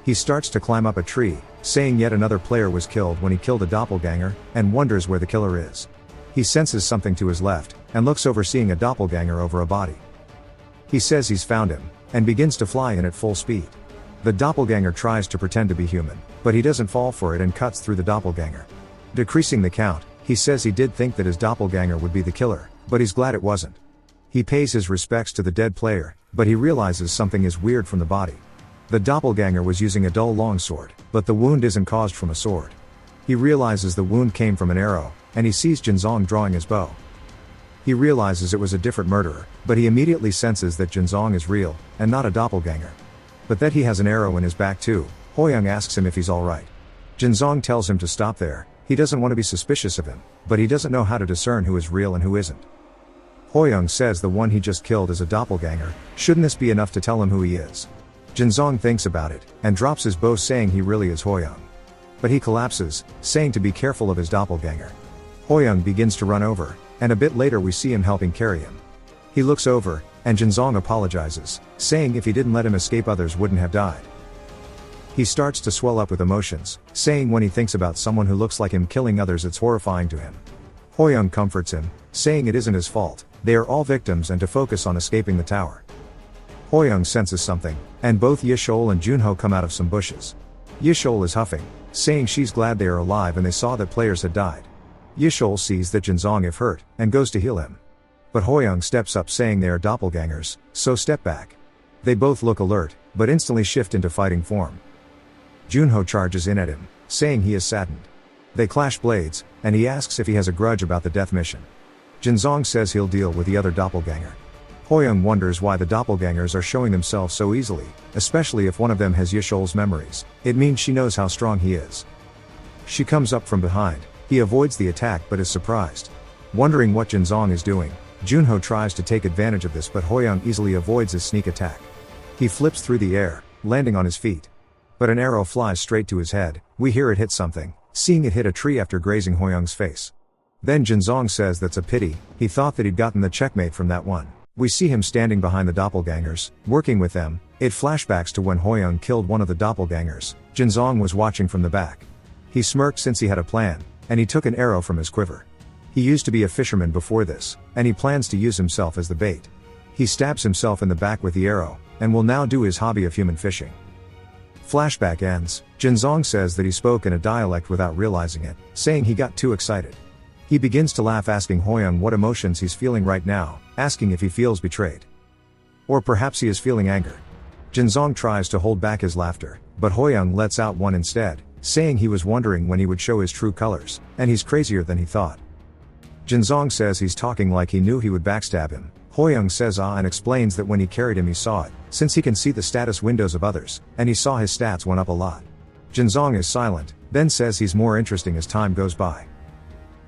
He starts to climb up a tree, saying yet another player was killed when he killed a doppelganger, and wonders where the killer is. He senses something to his left, and looks over seeing a doppelganger over a body. He says he's found him, and begins to fly in at full speed. The doppelganger tries to pretend to be human, but he doesn't fall for it and cuts through the doppelganger. Decreasing the count, he says he did think that his doppelganger would be the killer, but he's glad it wasn't. He pays his respects to the dead player, but he realizes something is weird from the body. The doppelganger was using a dull longsword, but the wound isn't caused from a sword. He realizes the wound came from an arrow, and he sees Jinzong drawing his bow. He realizes it was a different murderer, but he immediately senses that Jinzong is real, and not a doppelganger. But that he has an arrow in his back too. Hoyoung asks him if he's alright. Jinzong tells him to stop there. He doesn't want to be suspicious of him, but he doesn't know how to discern who is real and who isn't. Hoyoung says the one he just killed is a doppelganger. Shouldn't this be enough to tell him who he is? Jinzong thinks about it, and drops his bow saying he really is Hoyoung. But he collapses, saying to be careful of his doppelganger. Hoyoung begins to run over, and a bit later we see him helping carry him. He looks over, and Jinzong apologizes, saying if he didn't let him escape others wouldn't have died. He starts to swell up with emotions, saying when he thinks about someone who looks like him killing others it's horrifying to him. Hoyoung comforts him, saying it isn't his fault, they are all victims and to focus on escaping the tower. Hoyoung senses something, and both Yishol and Junho come out of some bushes. Yishol is huffing, saying she's glad they are alive and they saw that players had died. Yishol sees that Jinzong is hurt, and goes to heal him. But Hoyoung steps up saying they are doppelgangers, so step back. They both look alert, but instantly shift into fighting form. Junho charges in at him, saying he is saddened. They clash blades, and he asks if he has a grudge about the death mission. Jinzong says he'll deal with the other doppelganger. Hoyoung wonders why the doppelgangers are showing themselves so easily, especially if one of them has Yishol's memories. It means she knows how strong he is. She comes up from behind. He avoids the attack but is surprised. Wondering what Jinzong is doing, Junho tries to take advantage of this but Hoyoung easily avoids his sneak attack. He flips through the air, landing on his feet. But an arrow flies straight to his head. We hear it hit something, seeing it hit a tree after grazing Hoyoung's face. Then Jinzong says that's a pity, he thought that he'd gotten the checkmate from that one. We see him standing behind the doppelgangers, working with them. It flashbacks to when Hoyoung killed one of the doppelgangers. Jinzong was watching from the back. He smirked since he had a plan, and he took an arrow from his quiver. He used to be a fisherman before this, and he plans to use himself as the bait. He stabs himself in the back with the arrow, and will now do his hobby of human fishing. Flashback ends. Jinzong says that he spoke in a dialect without realizing it, saying he got too excited. He begins to laugh, asking Hoyoung what emotions he's feeling right now, asking if he feels betrayed. Or perhaps he is feeling anger. Jinzong tries to hold back his laughter, but Hoyoung lets out one instead, saying he was wondering when he would show his true colors, and he's crazier than he thought. Jinzong says he's talking like he knew he would backstab him. Hoyoung says ah and explains that when he carried him he saw it, since he can see the status windows of others, and he saw his stats went up a lot. Jinzong is silent, then says he's more interesting as time goes by.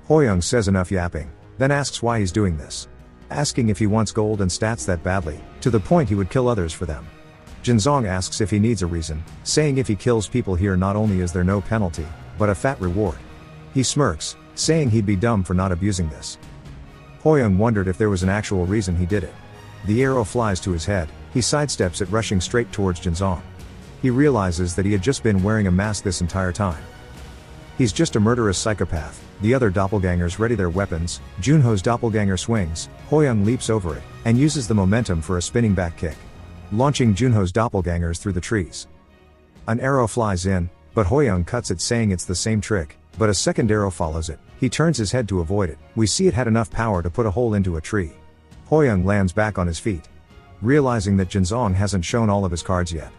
Hoyoung says enough yapping, then asks why he's doing this. Asking if he wants gold and stats that badly, to the point he would kill others for them. Jinzong asks if he needs a reason, saying if he kills people here not only is there no penalty, but a fat reward. He smirks, saying he'd be dumb for not abusing this. Hoyoung wondered if there was an actual reason he did it. The arrow flies to his head, he sidesteps it, rushing straight towards Jinzong. He realizes that he had just been wearing a mask this entire time. He's just a murderous psychopath. The other doppelgangers ready their weapons. Junho's doppelganger swings, Hoyoung leaps over it, and uses the momentum for a spinning back kick, launching Junho's doppelgangers through the trees. An arrow flies in, but Hoyoung cuts it, saying it's the same trick, but a second arrow follows it. He turns his head to avoid it. We see it had enough power to put a hole into a tree. Hoyoung lands back on his feet, realizing that Jinzong hasn't shown all of his cards yet.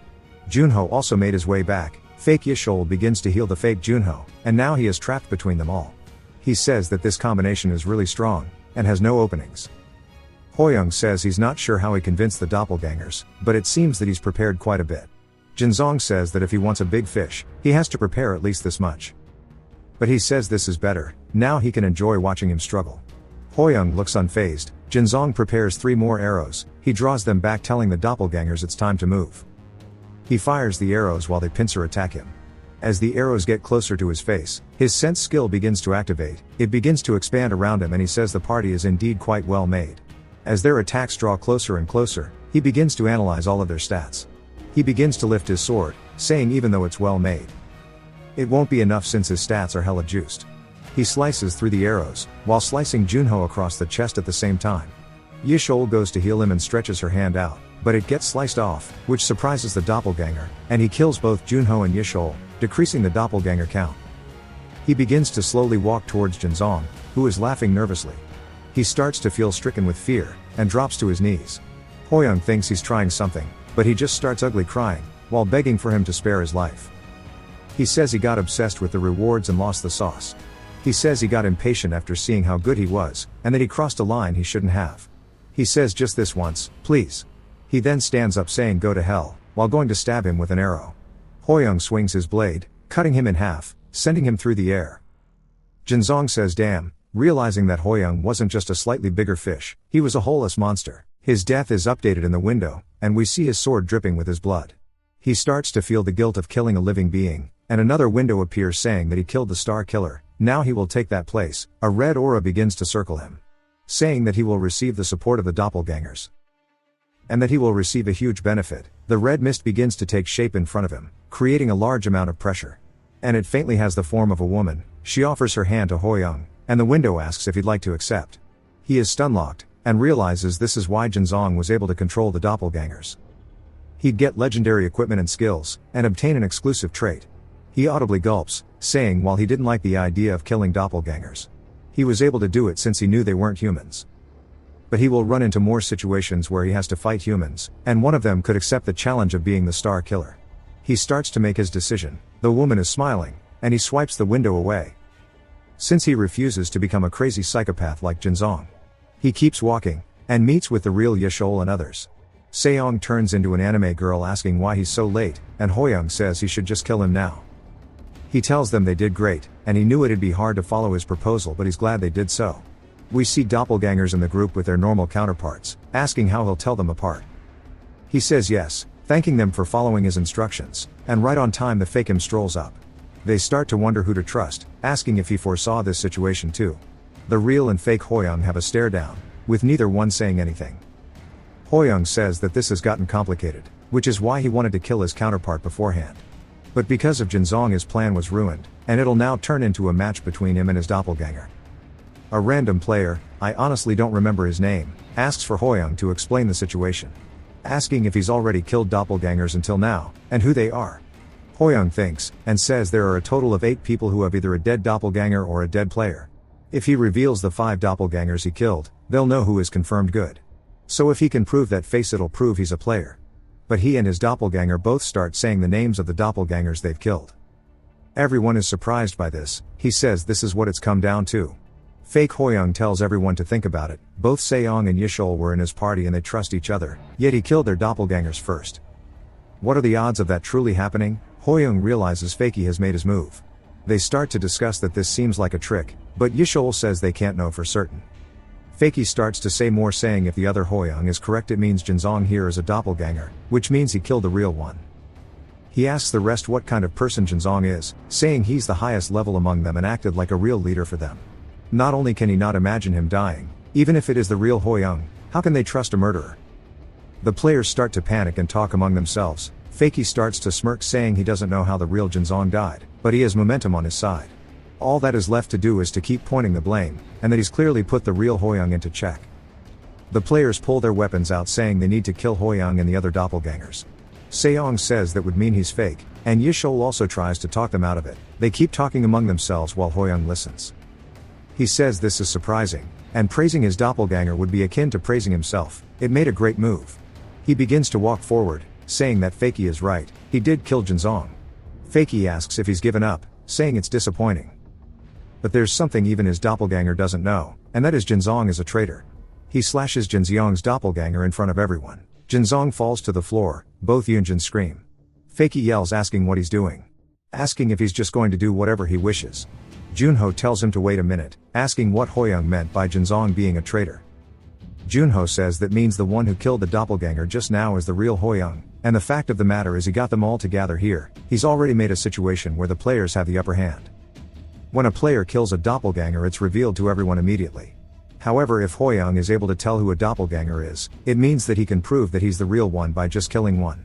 Junho also made his way back. Fake Yishol begins to heal the fake Junho, and now he is trapped between them all. He says that this combination is really strong, and has no openings. Hoyoung says he's not sure how he convinced the doppelgangers, but it seems that he's prepared quite a bit. Jinzong says that if he wants a big fish, he has to prepare at least this much. But he says this is better, now he can enjoy watching him struggle. Hoyoung looks unfazed. Jinzong prepares 3 more arrows, he draws them back, telling the doppelgangers it's time to move. He fires the arrows while they pincer attack him. As the arrows get closer to his face, his sense skill begins to activate, it begins to expand around him, and he says the party is indeed quite well made. As their attacks draw closer and closer, he begins to analyze all of their stats. He begins to lift his sword, saying even though it's well made, it won't be enough since his stats are hella juiced. He slices through the arrows, while slicing Junho across the chest at the same time. Yishol goes to heal him and stretches her hand out, but it gets sliced off, which surprises the doppelganger, and he kills both Junho and Yishol, decreasing the doppelganger count. He begins to slowly walk towards Jinzong, who is laughing nervously. He starts to feel stricken with fear, and drops to his knees. Hoyoung thinks he's trying something, but he just starts ugly crying, while begging for him to spare his life. He says he got obsessed with the rewards and lost the sauce. He says he got impatient after seeing how good he was, and that he crossed a line he shouldn't have. He says just this once, please. He then stands up saying go to hell, while going to stab him with an arrow. Hoyoung swings his blade, cutting him in half, sending him through the air. Jinzong says damn, realizing that Hoyoung wasn't just a slightly bigger fish, he was a holeless monster. His death is updated in the window, and we see his sword dripping with his blood. He starts to feel the guilt of killing a living being, and another window appears saying that he killed the star killer, now he will take that place. A red aura begins to circle him, saying that he will receive the support of the doppelgangers, and that he will receive a huge benefit. The red mist begins to take shape in front of him, creating a large amount of pressure. And it faintly has the form of a woman. She offers her hand to Hoyoung, and the window asks if he'd like to accept. He is stun-locked, and realizes this is why Jinzong was able to control the doppelgangers. He'd get legendary equipment and skills, and obtain an exclusive trait. He audibly gulps, saying while he didn't like the idea of killing doppelgangers, he was able to do it since he knew they weren't humans. But he will run into more situations where he has to fight humans, and one of them could accept the challenge of being the star killer. He starts to make his decision. The woman is smiling, and he swipes the window away, since he refuses to become a crazy psychopath like Jinzong. He keeps walking, and meets with the real Yishol and others. Seong turns into an anime girl asking why he's so late, and Hoyoung says he should just kill him now. He tells them they did great, and he knew it'd be hard to follow his proposal, but he's glad they did so. We see doppelgangers in the group with their normal counterparts, asking how he'll tell them apart. He says yes, thanking them for following his instructions, and right on time the fake him strolls up. They start to wonder who to trust, asking if he foresaw this situation too. The real and fake Hoyoung have a stare down, with neither one saying anything. Hoyoung says that this has gotten complicated, which is why he wanted to kill his counterpart beforehand. But because of Jinzong his plan was ruined, and it'll now turn into a match between him and his doppelganger. A random player, I honestly don't remember his name, asks for Hoyoung to explain the situation. Asking if he's already killed doppelgangers until now, and who they are. Hoyoung thinks, and says there are a total of 8 people who have either a dead doppelganger or a dead player. If he reveals the 5 doppelgangers he killed, they'll know who is confirmed good. So if he can prove that face it'll prove he's a player. But he and his doppelganger both start saying the names of the doppelgangers they've killed. Everyone is surprised by this, he says this is what it's come down to. Fake Hoyoung tells everyone to think about it, both Seong and Yishol were in his party and they trust each other, yet he killed their doppelgangers first. What are the odds of that truly happening? Hoyoung realizes Fakey has made his move. They start to discuss that this seems like a trick, but Yishol says they can't know for certain. Fakey starts to say more saying if the other Hoyoung is correct it means Jinzong here is a doppelganger, which means he killed the real one. He asks the rest what kind of person Jinzong is, saying he's the highest level among them and acted like a real leader for them. Not only can he not imagine him dying, even if it is the real Hoyoung, how can they trust a murderer? The players start to panic and talk among themselves. Fakey starts to smirk saying he doesn't know how the real Jinzong died, but he has momentum on his side. All that is left to do is to keep pointing the blame, and that he's clearly put the real Hoyoung into check. The players pull their weapons out saying they need to kill Hoyoung and the other doppelgangers. Seong says that would mean he's fake, and Yishol also tries to talk them out of it. They keep talking among themselves while Hoyoung listens. He says this is surprising, and praising his doppelganger would be akin to praising himself. It made a great move. He begins to walk forward, saying that Fakey is right, he did kill Jinzong. Fakey asks if he's given up, saying it's disappointing. But there's something even his doppelganger doesn't know, and that is Jinzong is a traitor. He slashes Jinzong's doppelganger in front of everyone. Jinzong falls to the floor, both Yunjin scream. Fakey yells asking what he's doing. Asking if he's just going to do whatever he wishes. Junho tells him to wait a minute, asking what Hoyoung meant by Jinzong being a traitor. Junho says that means the one who killed the doppelganger just now is the real Hoyoung, and the fact of the matter is he got them all together here. He's already made a situation where the players have the upper hand. When a player kills a doppelganger it's revealed to everyone immediately. However, if Hoyoung is able to tell who a doppelganger is, it means that he can prove that he's the real one by just killing one.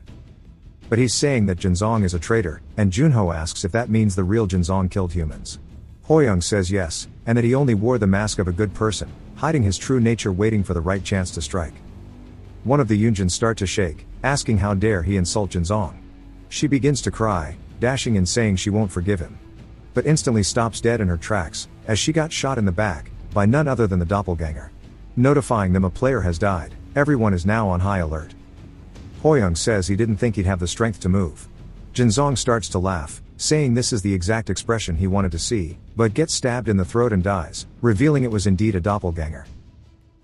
But he's saying that Jinzong is a traitor, and Junho asks if that means the real Jinzong killed humans. Hoyoung says yes, and that he only wore the mask of a good person, hiding his true nature waiting for the right chance to strike. One of the Yunjin start to shake, asking how dare he insult Jinzong. She begins to cry, dashing and saying she won't forgive him. But instantly stops dead in her tracks, as she got shot in the back, by none other than the doppelganger. Notifying them a player has died, everyone is now on high alert. Hoyoung says he didn't think he'd have the strength to move. Jinzong starts to laugh, saying this is the exact expression he wanted to see, but gets stabbed in the throat and dies, revealing it was indeed a doppelganger.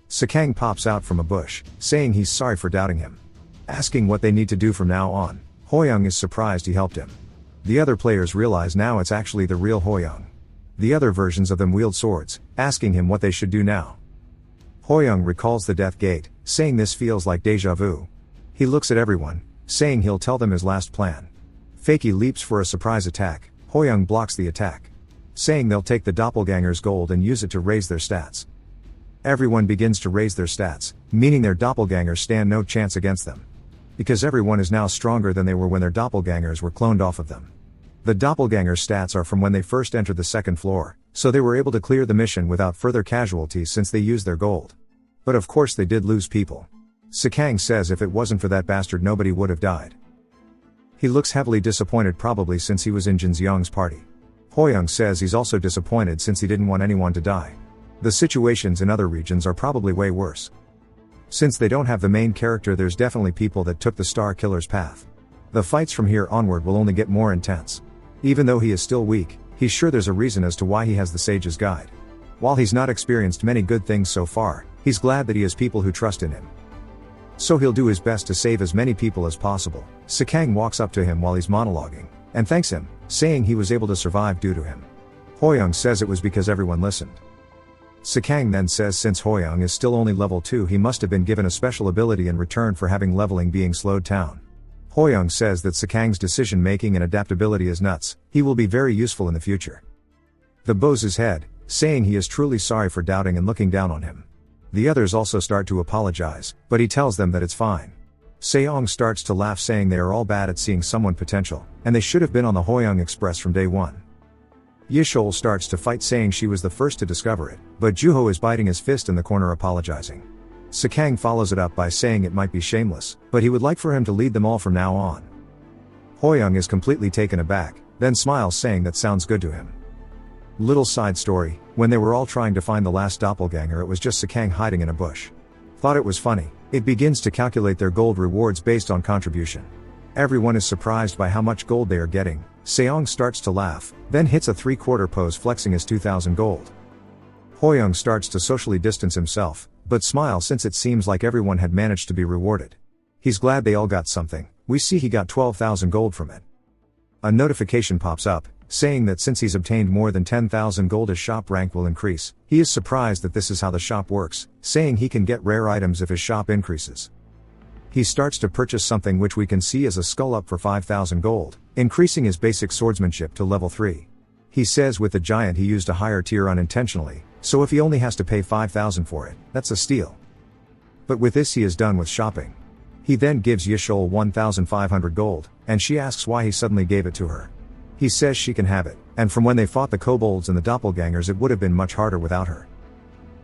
Sakang pops out from a bush, saying he's sorry for doubting him. Asking what they need to do from now on, Hoyoung is surprised he helped him. The other players realize now it's actually the real Hoyoung. The other versions of them wield swords, asking him what they should do now. Hoyoung recalls the Death Gate, saying this feels like deja vu. He looks at everyone, saying he'll tell them his last plan. Fakey leaps for a surprise attack. Hoyoung blocks the attack, saying they'll take the doppelganger's gold and use it to raise their stats. Everyone begins to raise their stats, meaning their doppelgangers stand no chance against them. Because everyone is now stronger than they were when their doppelgangers were cloned off of them. The doppelganger stats are from when they first entered the second floor, so they were able to clear the mission without further casualties since they used their gold. But of course they did lose people. Sakang says if it wasn't for that bastard nobody would have died. He looks heavily disappointed probably since he was in Jinzong's party. Hoyoung says he's also disappointed since he didn't want anyone to die. The situations in other regions are probably way worse. Since they don't have the main character there's definitely people that took the Star Killer's path. The fights from here onward will only get more intense. Even though he is still weak, he's sure there's a reason as to why he has the Sage's Guide. While he's not experienced many good things so far, he's glad that he has people who trust in him. So he'll do his best to save as many people as possible. Sakang walks up to him while he's monologuing, and thanks him, saying he was able to survive due to him. Hoyoung says it was because everyone listened. Sakang then says since Hoyoung is still only level 2 he must have been given a special ability in return for having leveling being slowed down. Hoyoung says that Sakang's decision-making and adaptability is nuts, he will be very useful in the future. The bows his head, saying he is truly sorry for doubting and looking down on him. The others also start to apologize, but he tells them that it's fine. Seong starts to laugh, saying they are all bad at seeing someone potential, and they should have been on the Hoyoung Express from day one. Yishol starts to fight, saying she was the first to discover it, but Juho is biting his fist in the corner apologizing. Sakang follows it up by saying it might be shameless, but he would like for him to lead them all from now on. Hoyoung is completely taken aback, then smiles, saying that sounds good to him. Little side story, when they were all trying to find the last doppelganger, it was just Sakang hiding in a bush. Thought it was funny. It begins to calculate their gold rewards based on contribution. Everyone is surprised by how much gold they are getting. Seong starts to laugh, then hits a 3/4 pose flexing his 2,000 gold. Hoyoung starts to socially distance himself, but smiles since it seems like everyone had managed to be rewarded. He's glad they all got something. We see he got 12,000 gold from it. A notification pops up, saying that since he's obtained more than 10,000 gold his shop rank will increase. He is surprised that this is how the shop works, saying he can get rare items if his shop increases. He starts to purchase something which we can see as a skull up for 5,000 gold, increasing his basic swordsmanship to level 3. He says with the giant he used a higher tier unintentionally, so if he only has to pay 5,000 for it, that's a steal. But with this he is done with shopping. He then gives Yishol 1,500 gold, and she asks why he suddenly gave it to her. He says she can have it, and from when they fought the kobolds and the doppelgangers it would have been much harder without her.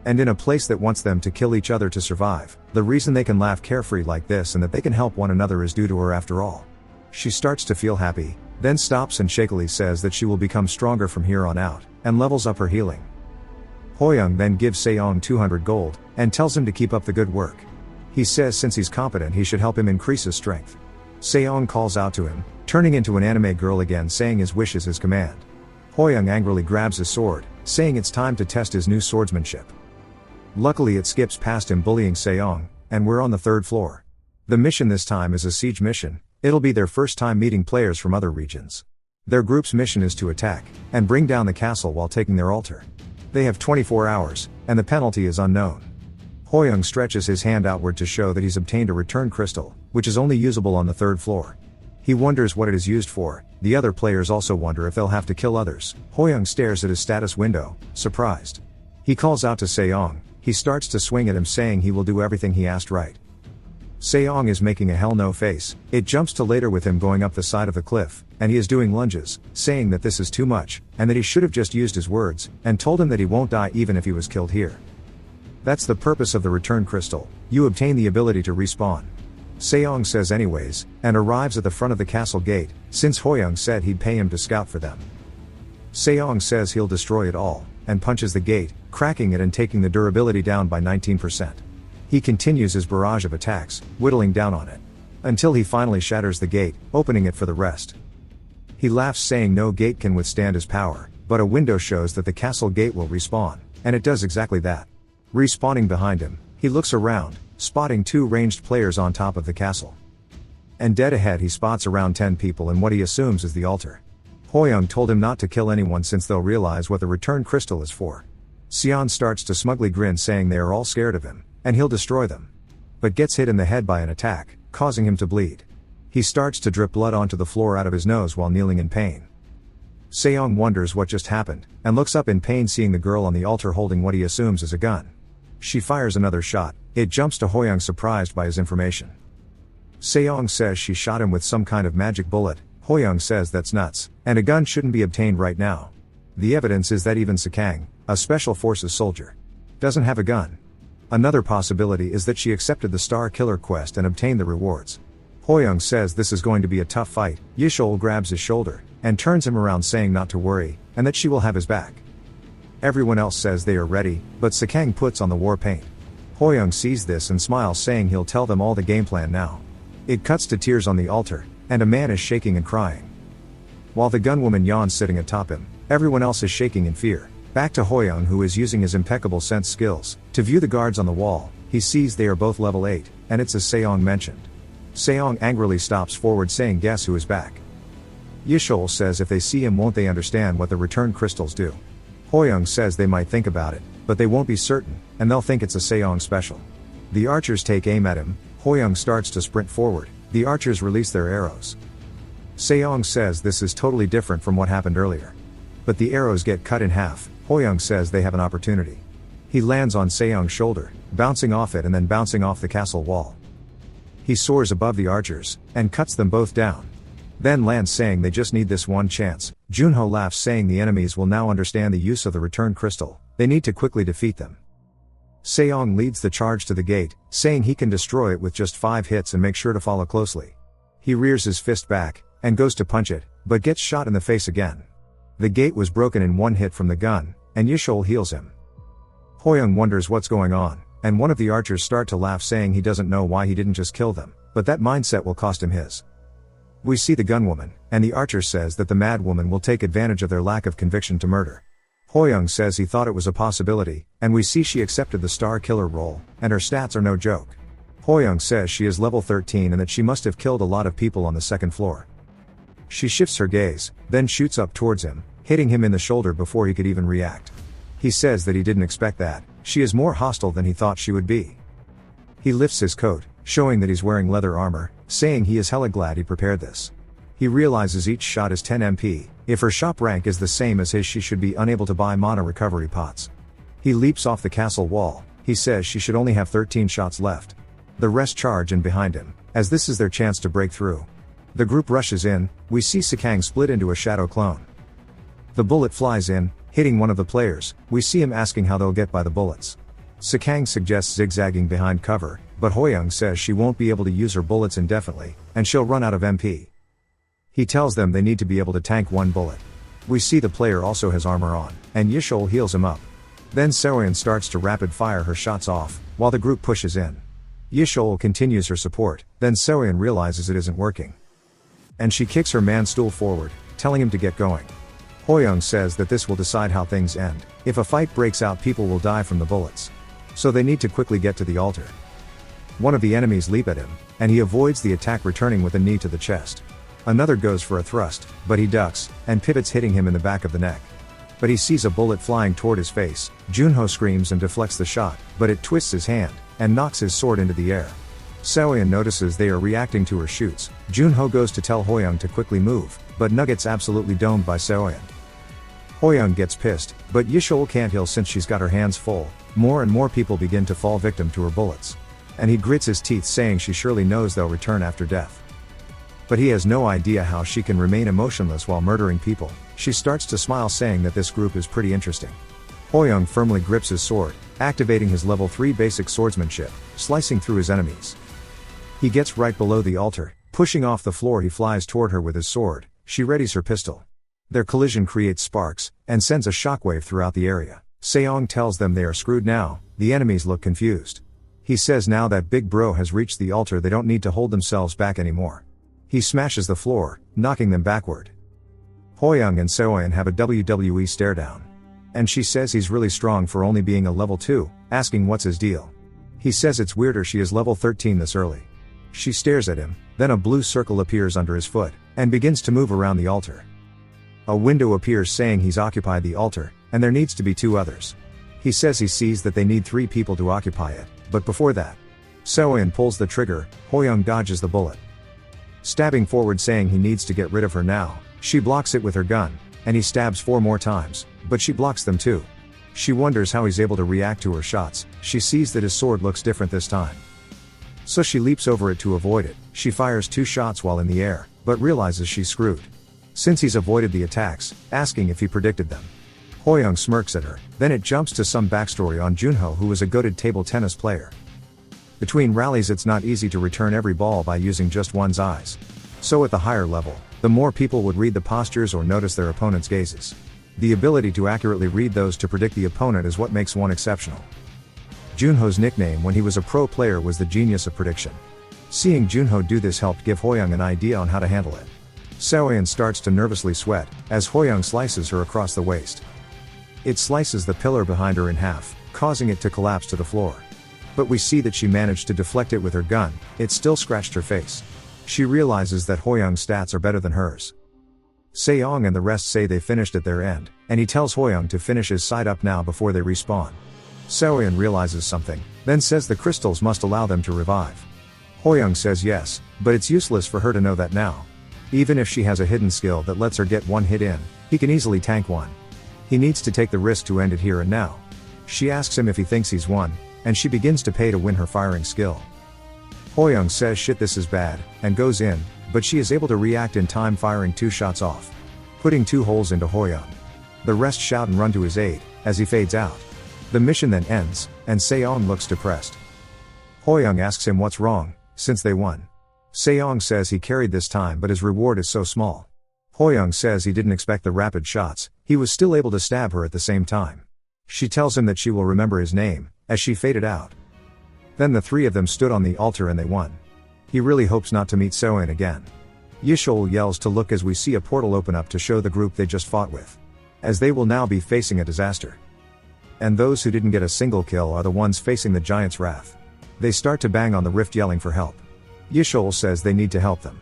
And in a place that wants them to kill each other to survive, the reason they can laugh carefree like this and that they can help one another is due to her after all. She starts to feel happy, then stops and shakily says that she will become stronger from here on out, and levels up her healing. Hoyoung then gives Seong 200 gold, and tells him to keep up the good work. He says since he's competent he should help him increase his strength. Seong calls out to him, turning into an anime girl again, saying his wish is his command. Hoyoung angrily grabs his sword, saying it's time to test his new swordsmanship. Luckily it skips past him bullying Seong, and we're on the 3rd floor. The mission this time is a siege mission. It'll be their first time meeting players from other regions. Their group's mission is to attack, and bring down the castle while taking their altar. They have 24 hours, and the penalty is unknown. Hoyoung stretches his hand outward to show that he's obtained a return crystal, which is only usable on the 3rd floor. He wonders what it is used for. The other players also wonder if they'll have to kill others. Hoyoung stares at his status window, surprised. He calls out to Seong. He starts to swing at him, saying he will do everything he asked right. Seong is making a hell no face. It jumps to later with him going up the side of the cliff, and he is doing lunges, saying that this is too much, and that he should have just used his words, and told him that he won't die even if he was killed here. That's the purpose of the return crystal. You obtain the ability to respawn. Seong says anyways, and arrives at the front of the castle gate, since Hoyoung said he'd pay him to scout for them. Seong says he'll destroy it all, and punches the gate, cracking it and taking the durability down by 19%. He continues his barrage of attacks, whittling down on it. Until he finally shatters the gate, opening it for the rest. He laughs, saying no gate can withstand his power, but a window shows that the castle gate will respawn, and it does exactly that. Respawning behind him, he looks around, spotting 2 ranged players on top of the castle. And dead ahead he spots around 10 people in what he assumes is the altar. Hoyoung told him not to kill anyone since they'll realize what the return crystal is for. Sion starts to smugly grin, saying they are all scared of him, and he'll destroy them. But gets hit in the head by an attack, causing him to bleed. He starts to drip blood onto the floor out of his nose while kneeling in pain. Seong wonders what just happened, and looks up in pain, seeing the girl on the altar holding what he assumes is a gun. She fires another shot. It jumps to Hoyoung, surprised by his information. Seong says she shot him with some kind of magic bullet. Hoyoung says that's nuts, and a gun shouldn't be obtained right now. The evidence is that even Sakang, a special forces soldier, doesn't have a gun. Another possibility is that she accepted the Star Killer quest and obtained the rewards. Hoyoung says this is going to be a tough fight. Yishol grabs his shoulder, and turns him around, saying not to worry, and that she will have his back. Everyone else says they are ready, but Sakang puts on the war paint. Hoyoung sees this and smiles, saying he'll tell them all the game plan now. It cuts to tears on the altar, and a man is shaking and crying. While the gunwoman yawns sitting atop him, everyone else is shaking in fear. Back to Hoyoung, who is using his impeccable sense skills to view the guards on the wall. He sees they are both level 8, and it's as Seong mentioned. Seong angrily stops forward, saying guess who is back. Yishol says if they see him won't they understand what the return crystals do. Hoyoung says they might think about it, but they won't be certain, and they'll think it's a Seong special. The archers take aim at him. Hoyoung starts to sprint forward, The archers release their arrows. Seong says this is totally different from what happened earlier. But the arrows get cut in half. Hoyoung says they have an opportunity. He lands on Seong's shoulder, bouncing off it and then bouncing off the castle wall. He soars above the archers, and cuts them both down. Then lands saying they just need this one chance. Junho laughs saying the enemies will now understand the use of the return crystal, they need to quickly defeat them. Seong leads the charge to the gate, saying he can destroy it with just 5 hits and make sure to follow closely. He rears his fist back, and goes to punch it, but gets shot in the face again. The gate was broken in 1 hit from the gun, and Yishol heals him. Hoyoung wonders what's going on, and one of the archers start to laugh saying he doesn't know why he didn't just kill them, but that mindset will cost him his. We see the gunwoman, and the archer says that the mad woman will take advantage of their lack of conviction to murder. Hoyoung says he thought it was a possibility, and we see she accepted the star killer role, and her stats are no joke. Hoyoung says she is level 13 and that she must have killed a lot of people on the 2nd floor. She shifts her gaze, then shoots up towards him, hitting him in the shoulder before he could even react. He says that he didn't expect that, she is more hostile than he thought she would be. He lifts his coat, showing that he's wearing leather armor, saying he is hella glad he prepared this. He realizes each shot is 10 MP, if her shop rank is the same as his she should be unable to buy mana recovery pots. He leaps off the castle wall, he says she should only have 13 shots left. The rest charge in behind him, as this is their chance to break through. The group rushes in, we see Sakang split into a shadow clone. The bullet flies in, hitting one of the players, we see him asking how they'll get by the bullets. Sakang suggests zigzagging behind cover, but Hoyoung says she won't be able to use her bullets indefinitely, and she'll run out of MP. He tells them they need to be able to tank 1 bullet. We see the player also has armor on, and Yishol heals him up. Then Seoyeon starts to rapid fire her shots off, while the group pushes in. Yishol continues her support, then Seoyeon realizes it isn't working. And she kicks her man stool forward, telling him to get going. Hoyoung says that this will decide how things end. If a fight breaks out, people will die from the bullets. So they need to quickly get to the altar. One of the enemies leap at him, and he avoids the attack, returning with a knee to the chest. Another goes for a thrust, but he ducks, and pivots, hitting him in the back of the neck. But he sees a bullet flying toward his face. Junho screams and deflects the shot, but it twists his hand, and knocks his sword into the air. Seoyeon notices they are reacting to her shoots. Junho goes to tell Hoyoung to quickly move, but Nugget's absolutely domed by Seoyeon. Hoyoung gets pissed, but Yishol can't heal since she's got her hands full. More and more people begin to fall victim to her bullets. And he grits his teeth, saying she surely knows they'll return after death. But he has no idea how she can remain emotionless while murdering people. She starts to smile, saying that this group is pretty interesting. Hoyoung firmly grips his sword, activating his level 3 basic swordsmanship, slicing through his enemies. He gets right below the altar, pushing off the floor. He flies toward her with his sword. She readies her pistol. Their collision creates sparks, and sends a shockwave throughout the area. Seong tells them they are screwed now. The enemies look confused. He says now that Big Bro has reached the altar, they don't need to hold themselves back anymore. He smashes the floor, knocking them backward. Hoyoung and Seoyeon have a WWE stare down. And she says he's really strong for only being a level 2, asking what's his deal. He says it's weirder she is level 13 this early. She stares at him, then a blue circle appears under his foot, and begins to move around the altar. A window appears saying he's occupied the altar, and there needs to be 2 others. He says he sees that they need 3 people to occupy it, but before that, Seoyeon pulls the trigger. Hoyoung dodges the bullet. Stabbing forward, saying he needs to get rid of her now. She blocks it with her gun, and he stabs 4 more times, but she blocks them too. She wonders how he's able to react to her shots. She sees that his sword looks different this time. So she leaps over it to avoid it. She fires 2 shots while in the air, but realizes she's screwed. Since he's avoided the attacks, asking if he predicted them. Hoyoung smirks at her, then it jumps to some backstory on Junho, who is a goated table tennis player. Between rallies, it's not easy to return every ball by using just one's eyes. So at the higher level, the more people would read the postures or notice their opponent's gazes. The ability to accurately read those to predict the opponent is what makes one exceptional. Junho's nickname when he was a pro player was the Genius of Prediction. Seeing Junho do this helped give Hoyoung an idea on how to handle it. Seoyeon starts to nervously sweat, as Hoyoung slices her across the waist. It slices the pillar behind her in half, causing it to collapse to the floor. But we see that she managed to deflect it with her gun. It still scratched her face. She realizes that Hoyoung's stats are better than hers. Seong and the rest say they finished at their end, and he tells Hoyoung to finish his side up now before they respawn. Seoyeon realizes something, then says the crystals must allow them to revive. Hoyoung says yes, but it's useless for her to know that now. Even if she has a hidden skill that lets her get one hit in, he can easily tank one. He needs to take the risk to end it here and now. She asks him if he thinks he's won, and she begins to pay to win her firing skill. Hoyoung says shit, this is bad, and goes in, but she is able to react in time, firing 2 shots off, putting 2 holes into Hoyoung. The rest shout and run to his aid, as he fades out. The mission then ends, and Seong looks depressed. Hoyoung asks him what's wrong, since they won. Seong says he carried this time but his reward is so small. Hoyoung says he didn't expect the rapid shots, he was still able to stab her at the same time. She tells him that she will remember his name, as she faded out. Then the 3 of them stood on the altar and they won. He really hopes not to meet Seoin again. Yishol yells to look as we see a portal open up to show the group they just fought with, as they will now be facing a disaster. And those who didn't get a single kill are the ones facing the giant's wrath. They start to bang on the rift yelling for help. Yishol says they need to help them.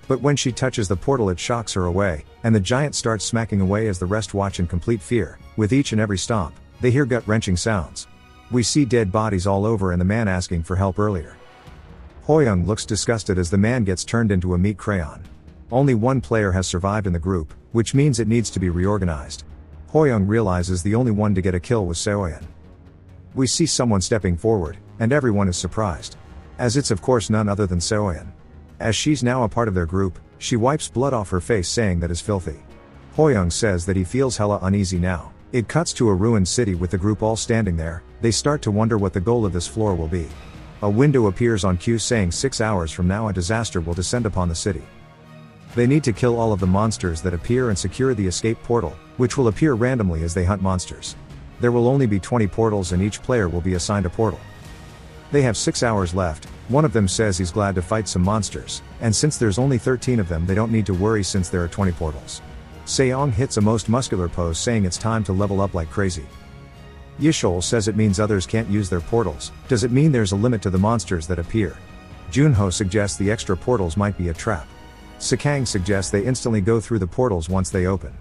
But when she touches the portal it shocks her away, and the giant starts smacking away as the rest watch in complete fear. With each and every stomp, they hear gut-wrenching sounds. We see dead bodies all over and the man asking for help earlier. Hoyoung looks disgusted as the man gets turned into a meat crayon. Only one player has survived in the group, which means it needs to be reorganized. Hoyoung realizes the only one to get a kill was Seoin. We see someone stepping forward, and everyone is surprised. As it's of course none other than Seoin. As she's now a part of their group, she wipes blood off her face saying that is filthy. Hoyoung says that he feels hella uneasy now. It cuts to a ruined city with the group all standing there. They start to wonder what the goal of this floor will be. A window appears on cue saying 6 hours from now a disaster will descend upon the city. They need to kill all of the monsters that appear and secure the escape portal, which will appear randomly as they hunt monsters. There will only be 20 portals and each player will be assigned a portal. They have 6 hours left. One of them says he's glad to fight some monsters, and since there's only 13 of them they don't need to worry since there are 20 portals. Seong hits a most muscular pose saying it's time to level up like crazy. Yishol says it means others can't use their portals. Does it mean there's a limit to the monsters that appear? Junho suggests the extra portals might be a trap. Sakang suggests they instantly go through the portals once they open.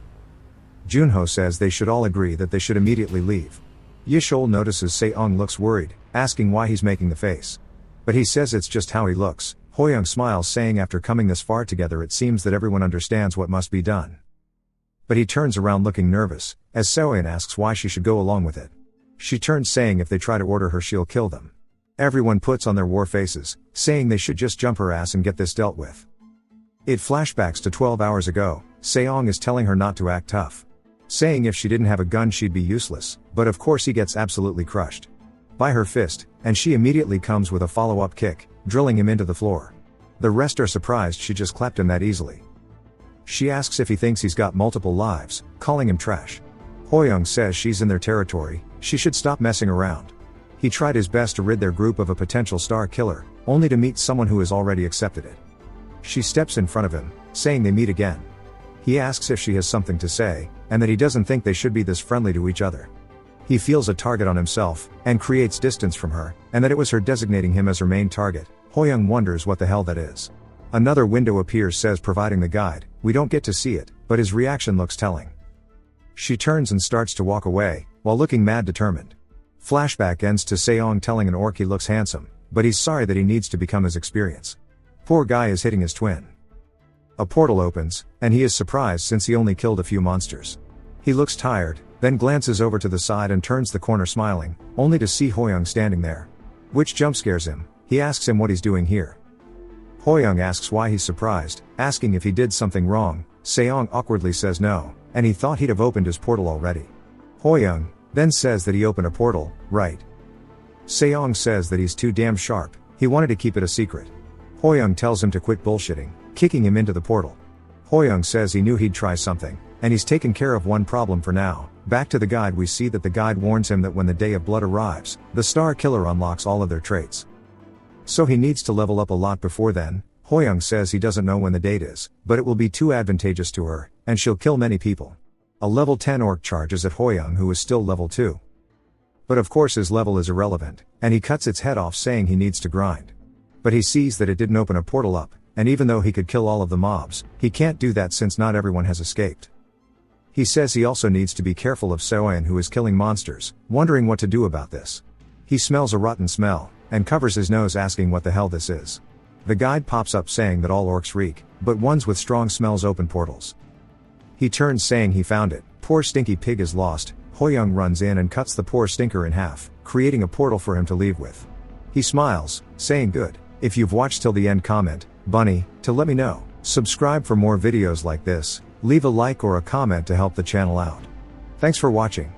Junho says they should all agree that they should immediately leave. Yishol notices Seong looks worried, asking why he's making the face. But he says it's just how he looks. Hoyoung smiles saying after coming this far together it seems that everyone understands what must be done. But he turns around looking nervous, as Seoin asks why she should go along with it. She turns saying if they try to order her she'll kill them. Everyone puts on their war faces, saying they should just jump her ass and get this dealt with. It flashbacks to 12 hours ago. Seong is telling her not to act tough, saying if she didn't have a gun she'd be useless, but of course he gets absolutely crushed by her fist, and she immediately comes with a follow-up kick, drilling him into the floor. The rest are surprised she just clapped him that easily. She asks if he thinks he's got multiple lives, calling him trash. Hoyoung says she's in their territory, she should stop messing around. He tried his best to rid their group of a potential star killer, only to meet someone who has already accepted it. She steps in front of him, saying they meet again. He asks if she has something to say, and that he doesn't think they should be this friendly to each other. He feels a target on himself, and creates distance from her, and that it was her designating him as her main target. Hoyoung wonders what the hell that is. Another window appears says providing the guide. We don't get to see it, but his reaction looks telling. She turns and starts to walk away, while looking mad determined. Flashback ends to Seong telling an orc he looks handsome, but he's sorry that he needs to become his experience. Poor guy is hitting his twin. A portal opens, and he is surprised since he only killed a few monsters. He looks tired, then glances over to the side and turns the corner smiling, only to see Hoyoung standing there. Which jump scares him. He asks him what he's doing here. Hoyoung asks why he's surprised, asking if he did something wrong. Seong awkwardly says no, and he thought he'd have opened his portal already. Hoyoung then says that he opened a portal, right? Seong says that he's too damn sharp, he wanted to keep it a secret. Hoyoung tells him to quit bullshitting, kicking him into the portal. Hoyoung says he knew he'd try something, and he's taken care of one problem for now. Back to the guide, we see that the guide warns him that when the Day of Blood arrives, the Star Killer unlocks all of their traits. So he needs to level up a lot before then. Hoyoung says he doesn't know when the date is, but it will be too advantageous to her, and she'll kill many people. A level 10 orc charges at Hoyoung who is still level 2. But of course his level is irrelevant, and he cuts its head off saying he needs to grind. But he sees that it didn't open a portal up, and even though he could kill all of the mobs, he can't do that since not everyone has escaped. He says he also needs to be careful of Seoin who is killing monsters, wondering what to do about this. He smells a rotten smell, and covers his nose asking what the hell this is. the guide pops up saying that all orcs reek, but ones with strong smells open portals. He turns saying he found it. Poor stinky pig is lost. Hoyoung runs in and cuts the poor stinker in half, creating a portal for him to leave with. He smiles, saying good. If you've watched till the end, comment, bunny, to let me know. Subscribe for more videos like this, leave a like or a comment to help the channel out. Thanks for watching.